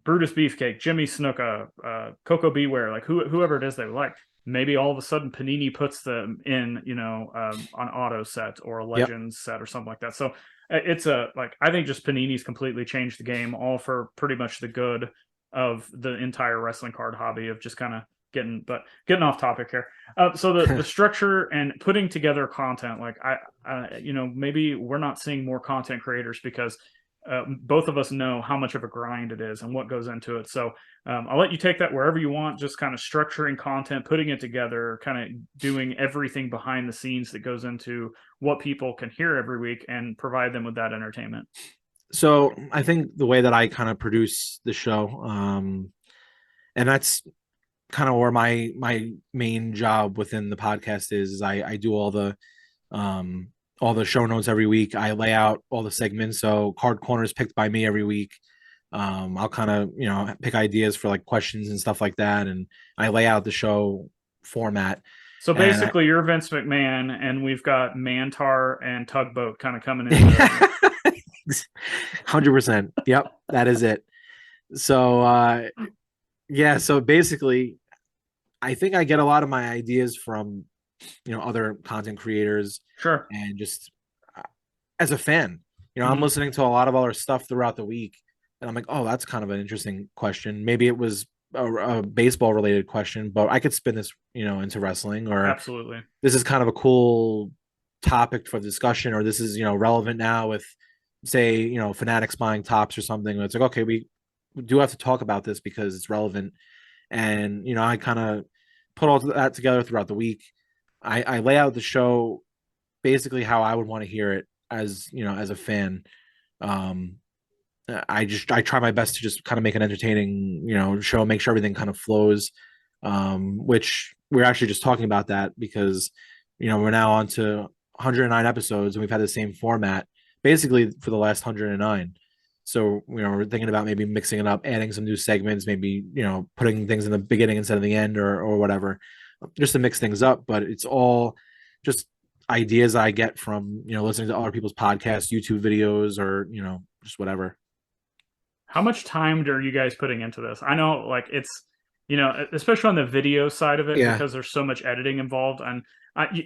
Brutus Beefcake, Jimmy Snuka, Coco Beware, like whoever it is they like, maybe all of a sudden Panini puts them in, on auto set or a Legends set or something like that. So it's I think just Panini's completely changed the game, all for pretty much the good of the entire wrestling card hobby, of just kind of getting off topic here. So the structure and putting together content, like maybe we're not seeing more content creators because both of us know how much of a grind it is and what goes into it. So I'll let you take that wherever you want, just kind of structuring content, putting it together, kind of doing everything behind the scenes that goes into what people can hear every week and provide them with that entertainment. So I think the way that I kind of produce the show, and that's kind of where my main job within the podcast is I do all the show notes every week. I lay out all the segments. So card corners picked by me every week. I'll kind of, pick ideas for like questions and stuff like that. And I lay out the show format. So basically you're Vince McMahon and we've got Mantar and Tugboat kind of coming in. 100%. Yep. That is it. So, so basically I think I get a lot of my ideas from, other content creators. Sure. And just as a fan, I'm listening to a lot of other stuff throughout the week and I'm like, oh, that's kind of an interesting question. Maybe it was a baseball related question, but I could spin this, into wrestling, or absolutely, this is kind of a cool topic for discussion, or this is, relevant now with, say, Fanatics buying Topps or something. It's like, okay, we do have to talk about this because it's relevant. And, I kind of put all that together throughout the week. I lay out the show basically how I would want to hear it as, as a fan. I try my best to just kind of make an entertaining, show, make sure everything kind of flows. Which we're actually just talking about that because, we're now on to 109 episodes and we've had the same format basically for the last 109. So, we're thinking about maybe mixing it up, adding some new segments, maybe, putting things in the beginning instead of the end or whatever, just to mix things up. But it's all just ideas I get from, listening to other people's podcasts, YouTube videos, or, just whatever. How much time are you guys putting into this? I know, like, it's, especially on the video side of it, Yeah. because there's so much editing involved. And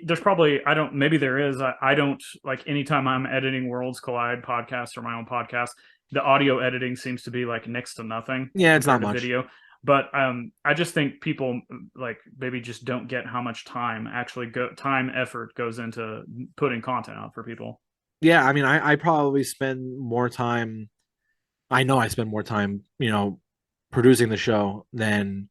there's probably, I don't, maybe there is. I don't, like, anytime I'm editing Worlds Collide podcast or my own podcast, the audio editing seems to be like next to nothing. Yeah, it's not compared to much. video. But I just think people like maybe just don't get how much time effort goes into putting content out for people. Yeah, I mean, I probably spend more time. I know I spend more time, producing the show than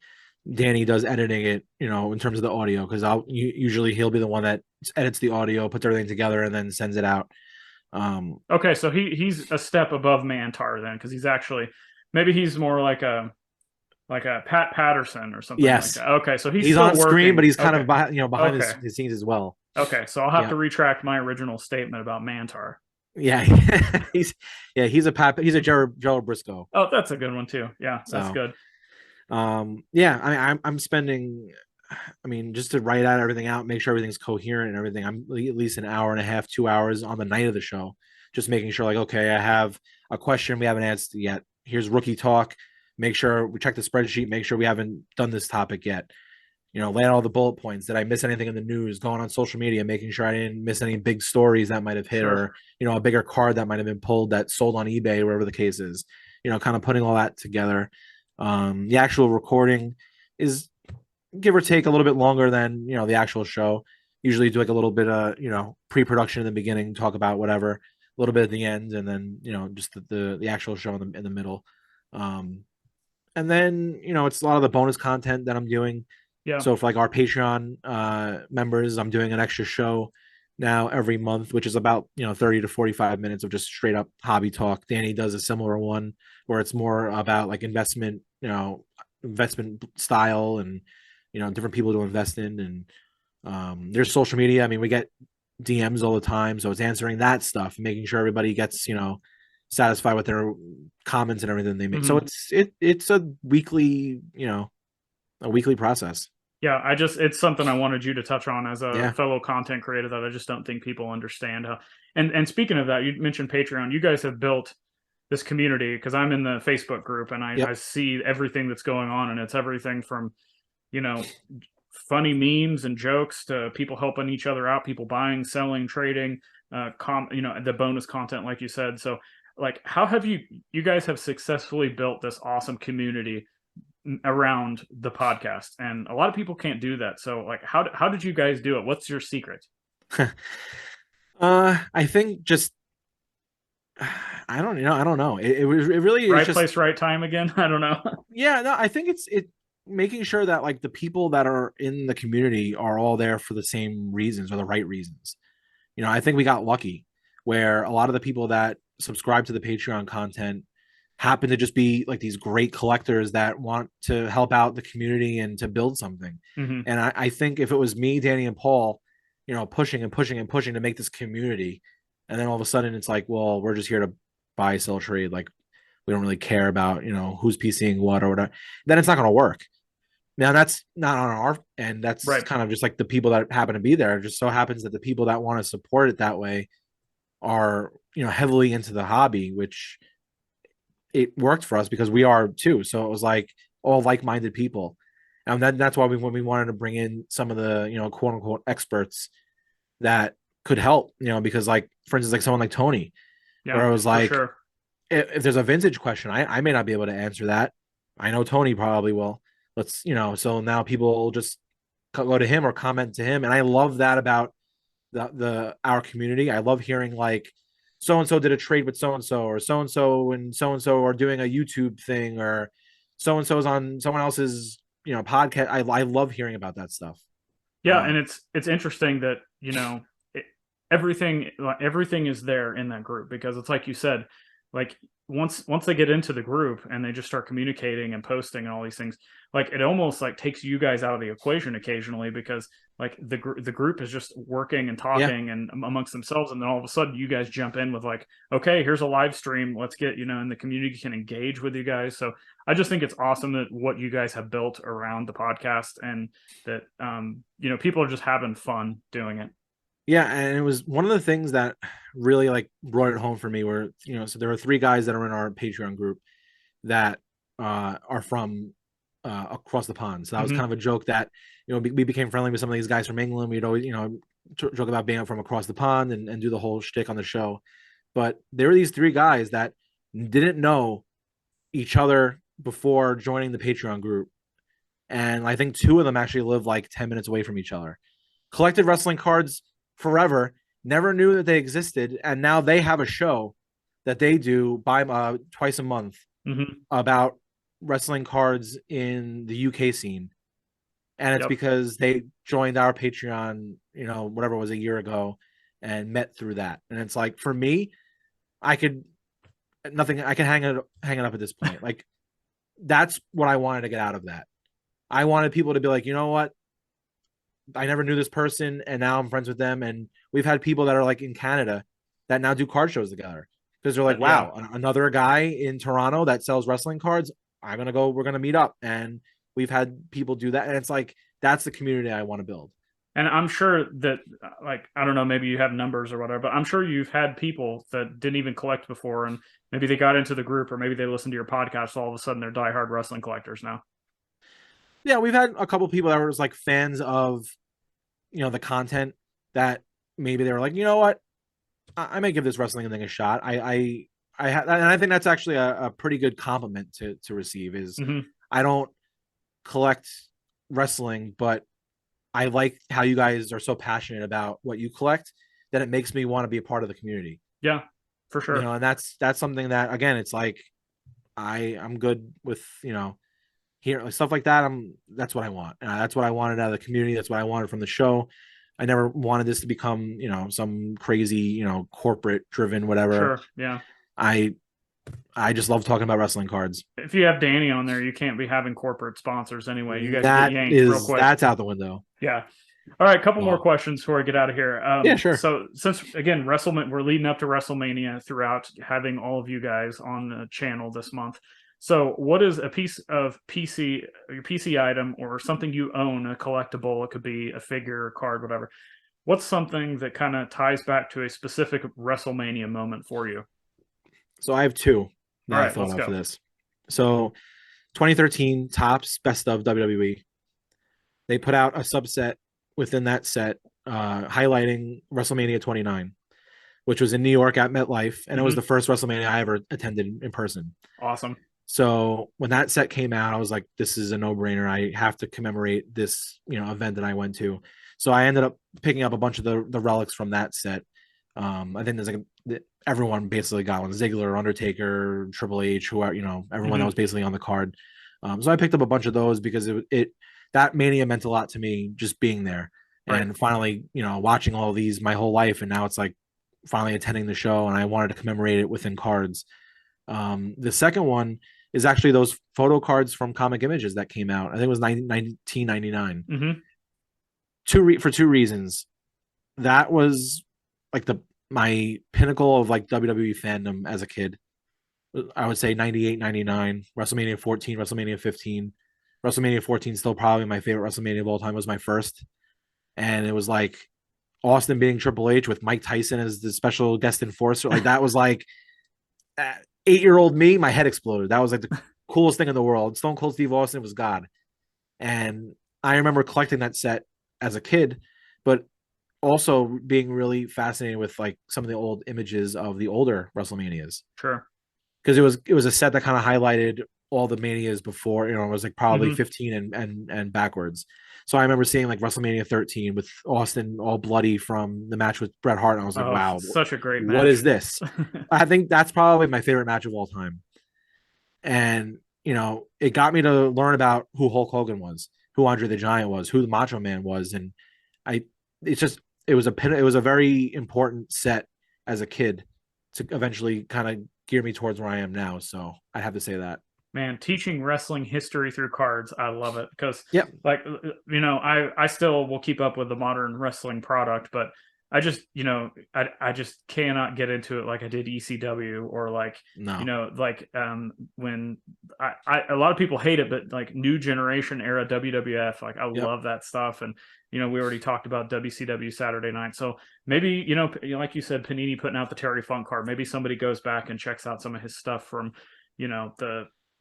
Danny does editing it, in terms of the audio, because usually he'll be the one that edits the audio, puts everything together, and then sends it out. Okay, so he's a step above Mantar then, because he's actually maybe he's more like a Pat Patterson or something like Yes, that. Okay, so he's he's still on screen, working. but he's kind Okay. of behind Okay. the scenes as well. Okay, so I'll have Yeah. to retract my original statement about Mantar. Yeah, he's a Gerald Briscoe. Oh, that's a good one too. Yeah, that's So, good. yeah, I'm spending, I mean, just to write out everything out, make sure everything's coherent and everything. I'm at least an hour and a half, 2 hours on the night of the show, just making sure, like, okay, I have a question we haven't answered yet. Here's rookie talk. Make sure we check the spreadsheet. Make sure we haven't done this topic yet. Lay out all the bullet points. Did I miss anything in the news? Going on social media, making sure I didn't miss any big stories that might have hit, Sure. or a bigger card that might have been pulled that sold on eBay, wherever the case is. Kind of putting all that together. The actual recording is give or take a little bit longer than the actual show. Usually do like a little bit of pre-production in the beginning, talk about whatever, a little bit at the end, and then just the actual show in the middle. And then it's a lot of the bonus content that I'm doing. Yeah. So for like our Patreon members, I'm doing an extra show now every month, which is about 30 to 45 minutes of just straight up hobby talk. Danny does a similar one where it's more about like investment style and different people to invest in. And there's social media. I mean, we get DMs all the time, so it's answering that stuff, making sure everybody gets satisfied with their comments and everything they make. Mm-hmm. So it's a weekly process. Yeah, it's something I wanted you to touch on as a Yeah. fellow content creator that I just don't think people understand how. And speaking of that, you mentioned Patreon. You guys have built this community, because I'm in the Facebook group and I see everything that's going on, and it's everything from funny memes and jokes to people helping each other out, people buying, selling, trading, the bonus content, like you said. So, like, how have you guys have successfully built this awesome community around the podcast? And a lot of people can't do that. So, like, how did you guys do it? What's your secret? I think just I don't know. It really is right just place, right time again. I don't know. Yeah, no, I think it's making sure that like the people that are in the community are all there for the same reasons or the right reasons. I think we got lucky where a lot of the people that subscribe to the Patreon content happen to just be like these great collectors that want to help out the community and to build something. Mm-hmm. And I think if it was me, Danny, and Paul, pushing and pushing and pushing to make this community, and then all of a sudden it's like, well, we're just here to buy, sell, trade. Like, we don't really care about, who's PCing what or whatever. Then it's not going to work. Now, that's not on our end. That's right. kind of just like the people that happen to be there. It just so happens that the people that want to support it that way are, heavily into the hobby, which it worked for us because we are too. So it was like all like-minded people. And that's why when we wanted to bring in some of the, quote unquote experts that could help, because like, for instance, like someone like Tony, where I was like, sure. if there's a vintage question, I may not be able to answer that. I know Tony probably will. Let's, so now people just go to him or comment to him. And I love that about our community. I love hearing like, so-and-so did a trade with so-and-so, or so-and-so and so-and-so are doing a YouTube thing, or so-and-so's on someone else's, podcast. I love hearing about that stuff. Yeah. And it's interesting that, everything is there in that group, because it's like you said, like once they get into the group and they just start communicating and posting and all these things, like it almost like takes you guys out of the equation occasionally, because like the group is just working and Yeah. talking and amongst themselves, and then all of a sudden you guys jump in with like, okay, here's a live stream, let's get, and the community can engage with you guys. So I just think it's awesome that what you guys have built around the podcast, and that people are just having fun doing it. Yeah, and it was one of the things that really like brought it home for me where, so there were 3 guys that are in our Patreon group that are from across the pond. So that was kind of a joke that, we became friendly with some of these guys from England. We'd always, joke about being from across the pond and do the whole shtick on the show. But there were these 3 guys that didn't know each other before joining the Patreon group. And I think 2 of them actually live like 10 minutes away from each other. Collected wrestling cards forever, never knew that they existed, and now they have a show that they do twice a month about wrestling cards in the UK scene, and it's because they joined our Patreon, whatever it was, a year ago, and met through that. And it's like, for me, I can hang it up at this point. Like, that's what I wanted to get out of that. I wanted people to be like, you know what, I never knew this person, and now I'm friends with them. And we've had people that are like in Canada that now do card shows together because they're like, wow, another guy in Toronto that sells wrestling cards. We're going to meet up. And we've had people do that. And it's like, that's the community I want to build. And I'm sure that, like, I don't know, maybe you have numbers or whatever, but I'm sure you've had people that didn't even collect before, and maybe they got into the group, or maybe they listened to your podcast. So all of a sudden they're diehard wrestling collectors now. Yeah, we've had a couple people that were just like fans of, the content, that maybe they were like, you know what, I may give this wrestling thing a shot. And I think that's actually a pretty good compliment to receive. Is I don't collect wrestling, but I like how you guys are so passionate about what you collect that it makes me want to be a part of the community. Yeah, for sure. And that's something that, again, it's like I'm good with, here, stuff like that. That's what I want. That's what I wanted out of the community. That's what I wanted from the show. I never wanted this to become, some crazy, corporate driven, whatever. Sure. Yeah. I just love talking about wrestling cards. If you have Danny on there, you can't be having corporate sponsors anyway. You guys get yanked real quick. That's out the window. Yeah. All right, a couple more questions before I get out of here. Yeah, sure. So since, again, we're leading up to WrestleMania throughout having all of you guys on the channel this month. So what is a piece of your PC item, or something you own, a collectible? It could be a figure, a card, whatever. What's something that kind of ties back to a specific WrestleMania moment for you? So I have 2 that I thought of for this. So 2013 Topps Best of WWE. They put out a subset within that set highlighting WrestleMania 29, which was in New York at MetLife, and it was the first WrestleMania I ever attended in person. Awesome. So when that set came out, I was like, this is a no-brainer. I have to commemorate this, event that I went to. So I ended up picking up a bunch of the relics from that set. I think there's like everyone basically got one: Ziggler, Undertaker, Triple H, who are, everyone that was basically on the card. So I picked up a bunch of those because that Mania meant a lot to me, just being there. Right. And finally, watching all of these my whole life, and now it's like finally attending the show, and I wanted to commemorate it within cards. The second one is actually those photo cards from Comic Images that came out. I think it was 1999. For 2 reasons. That was like my pinnacle of like WWE fandom as a kid. I would say 98, 99, WrestleMania 14, WrestleMania 15. WrestleMania 14 still probably my favorite WrestleMania of all time. Was my first. And it was like Austin beating Triple H with Mike Tyson as the special guest enforcer. Like, that was like 8-year-old me, my head exploded. That was like the coolest thing in the world. Stone Cold Steve Austin was God. And I remember collecting that set as a kid, but also being really fascinated with like some of the old images of the older WrestleManias. Sure. Because it was a set that kind of highlighted all the manias before, it was like probably 15 and backwards. So I remember seeing like WrestleMania 13 with Austin all bloody from the match with Bret Hart, and I was like, wow, such a great match. What is this? I think that's probably my favorite match of all time. And, it got me to learn about who Hulk Hogan was, who Andre the Giant was, who the Macho Man was. And it was a very important set as a kid to eventually kind of gear me towards where I am now. So I have to say that. Man, teaching wrestling history through cards, I love it because, Yep. like, I still will keep up with the modern wrestling product, but I just, I just cannot get into it like I did ECW or like, No. when a lot of people hate it, but like new generation era WWF, like I Yep. love that stuff. And, we already talked about WCW Saturday night. So maybe, like you said, Panini putting out the Terry Funk card, maybe somebody goes back and checks out some of his stuff from,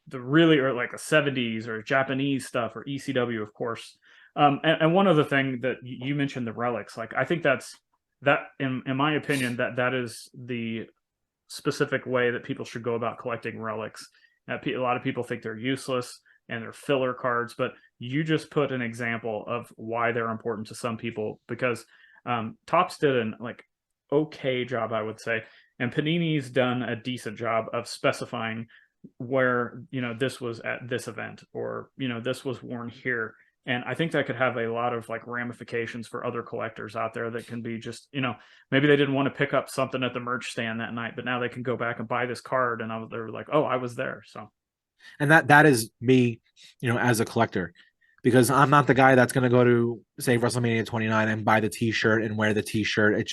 the really, or like the 70s or Japanese stuff or ECW, of course. And one other thing that you mentioned, the relics, like I think that in my opinion, that is the specific way that people should go about collecting relics. A lot of people think they're useless and they're filler cards, but you just put an example of why they're important to some people, because Topps did an okay job, I would say, and Panini's done a decent job of specifying where this was at this event, or this was worn here. And I think that could have a lot of like ramifications for other collectors out there that can be just, maybe they didn't want to pick up something at the merch stand that night, but now they can go back and buy this card, and they're like, oh, I was there. So, and that is me, as a collector, because I'm not the guy that's going to go to, say, WrestleMania 29 and buy the t-shirt and wear the t-shirt.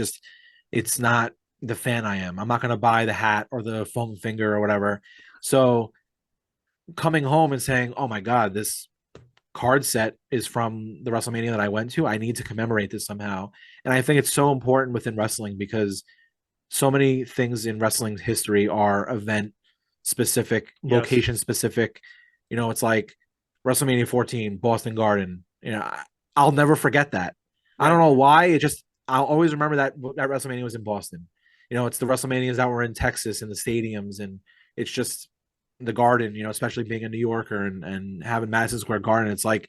It's not the fan I am. I'm not going to buy the hat or the foam finger or whatever. So coming home and saying, oh my God, this card set is from the WrestleMania that I went to, I need to commemorate this somehow. And I think it's so important within wrestling, because so many things in wrestling history are event specific, location specific. It's like WrestleMania 14, Boston Garden. I'll never forget that. Right. I don't know why. I'll always remember that WrestleMania was in Boston. It's the WrestleManias that were in Texas and the stadiums, and it's just the Garden, especially being a New Yorker and having Madison Square Garden. It's like,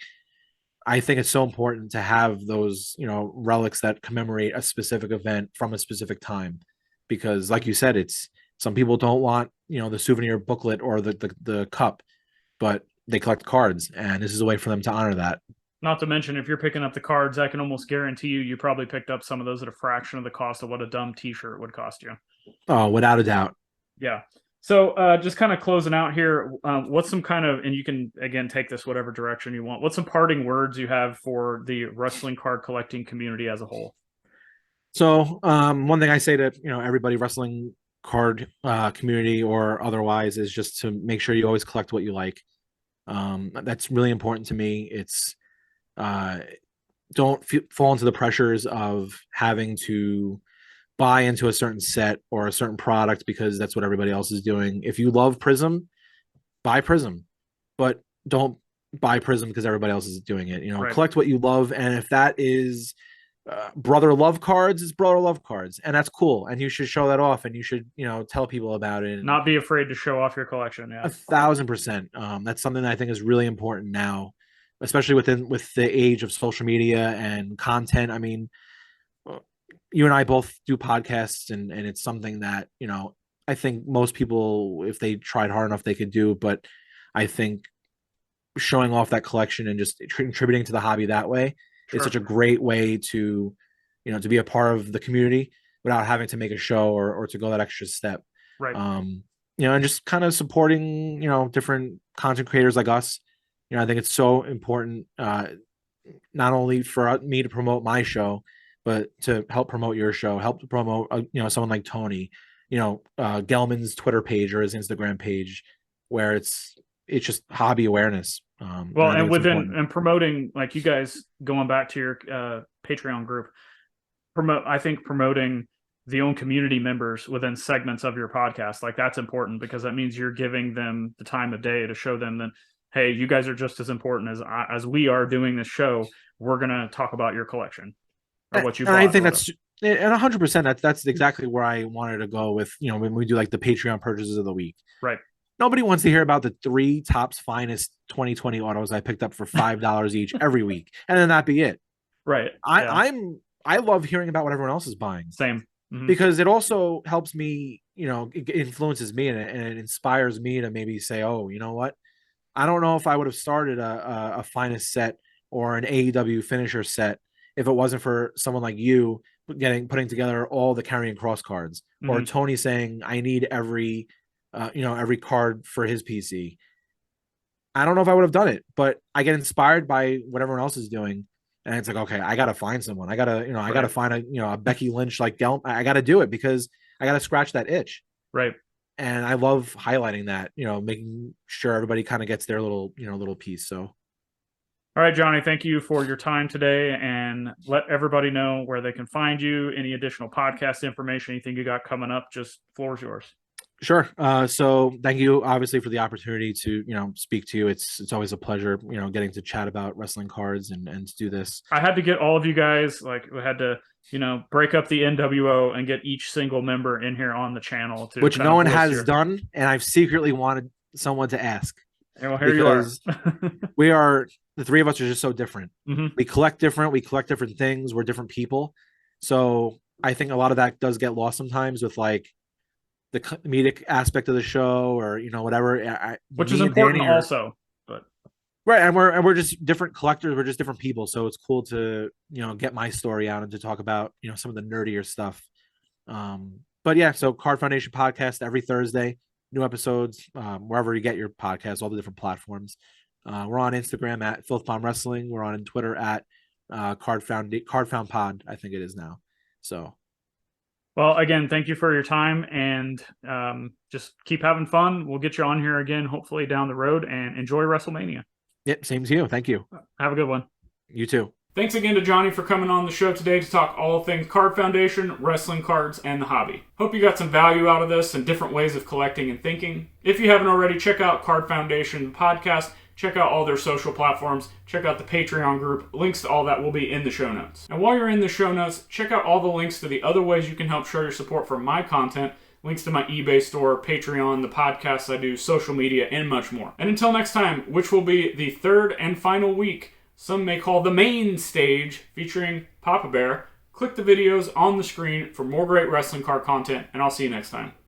I think it's so important to have those, relics that commemorate a specific event from a specific time, because like you said, it's, some people don't want, the souvenir booklet or the cup, but they collect cards, and this is a way for them to honor that. Not to mention, if you're picking up the cards, I can almost guarantee you probably picked up some of those at a fraction of the cost of what a dumb t-shirt would cost you. Oh, without a doubt. Yeah. So just kind of closing out here, what's some kind of, and you can, again, take this whatever direction you want, what's some parting words you have for the wrestling card collecting community as a whole? So one thing I say to, everybody, wrestling card community or otherwise, is just to make sure you always collect what you like. That's really important to me. It's don't fall into the pressures of having to buy into a certain set or a certain product because that's what everybody else is doing. If you love Prism, buy Prism, but don't buy Prism because everybody else is doing it. Right. Collect what you love, and if that is brother love cards, it's brother love cards, and that's cool, and you should show that off, and you should tell people about it, and not be afraid to show off your collection. Yeah, 1,000%. That's something that I think is really important now, especially with the age of social media and content. I mean, you and I both do podcasts, and it's something that I think most people, if they tried hard enough, they could do. But I think showing off that collection and just contributing to the hobby that way is such a great way to to be a part of the community without having to make a show or to go that extra step. Right. And just kind of supporting different content creators like us. I think it's so important, not only for me to promote my show, but to help promote your show, help to promote someone like Tony, Gelman's Twitter page or his Instagram page, where it's just hobby awareness. Well, and within promoting, like you guys going back to your Patreon group, I think promoting the own community members within segments of your podcast, like that's important, because that means you're giving them the time of day to show them that, hey, you guys are just as important as we are doing this show. We're gonna talk about your collection or what you bought. I think that's, and 100%, that's exactly where I wanted to go with when we do like the Patreon purchases of the week. Right. Nobody wants to hear about the 3 Topps Finest 2020 autos I picked up for $5 each every week, and then that be it. Right. I love hearing about what everyone else is buying. Same. Mm-hmm. Because it also helps me, it influences me, and it inspires me to maybe say, oh, you know what? I don't know if I would have started a Finest set or an AEW finisher set if it wasn't for someone like you putting together all the carrying cross cards, or Tony saying, I need every every card for his PC. I don't know if I would have done it, but I get inspired by what everyone else is doing. And it's like, okay, I gotta find someone. I gotta, I gotta find a Becky Lynch like Del. I gotta do it because I gotta scratch that itch. Right. And I love highlighting that, making sure everybody kind of gets their little, little piece. So, all right, Johnny, thank you for your time today, and let everybody know where they can find you. Any additional podcast information, anything you got coming up, just floor's yours. Sure. So thank you, obviously, for the opportunity to, speak to you. It's always a pleasure, getting to chat about wrestling cards and to do this. I had to get all of you guys, we had to, break up the NWO and get each single member in here on the channel. Which no one has done, and I've secretly wanted someone to ask. Well, here you are. The three of us are just so different. Mm-hmm. We collect different things. We're different people. So I think a lot of that does get lost sometimes with the comedic aspect of the show or, whatever. Which is important also. But right. And we're just different collectors. We're just different people. So it's cool to, get my story out and to talk about, some of the nerdier stuff. But yeah, so Card Foundation podcast every Thursday, new episodes, wherever you get your podcasts, all the different platforms. We're on Instagram at Filth Bomb Wrestling. We're on Twitter at Card Found Pod, I think it is now. So, well, again, thank you for your time, and just keep having fun. We'll get you on here again, hopefully down the road, and enjoy WrestleMania. Yep, same to you. Thank you. Have a good one. You too. Thanks again to Johnny for coming on the show today to talk all things Card Foundation, wrestling cards, and the hobby. Hope you got some value out of this and different ways of collecting and thinking. If you haven't already, check out Card Foundation podcast. Check out all their social platforms. Check out the Patreon group. Links to all that will be in the show notes. And while you're in the show notes, check out all the links to the other ways you can help show your support for my content. Links to my eBay store, Patreon, the podcasts I do, social media, and much more. And until next time, which will be the third and final week, some may call the main stage, featuring Papa Bear, click the videos on the screen for more great wrestling card content, and I'll see you next time.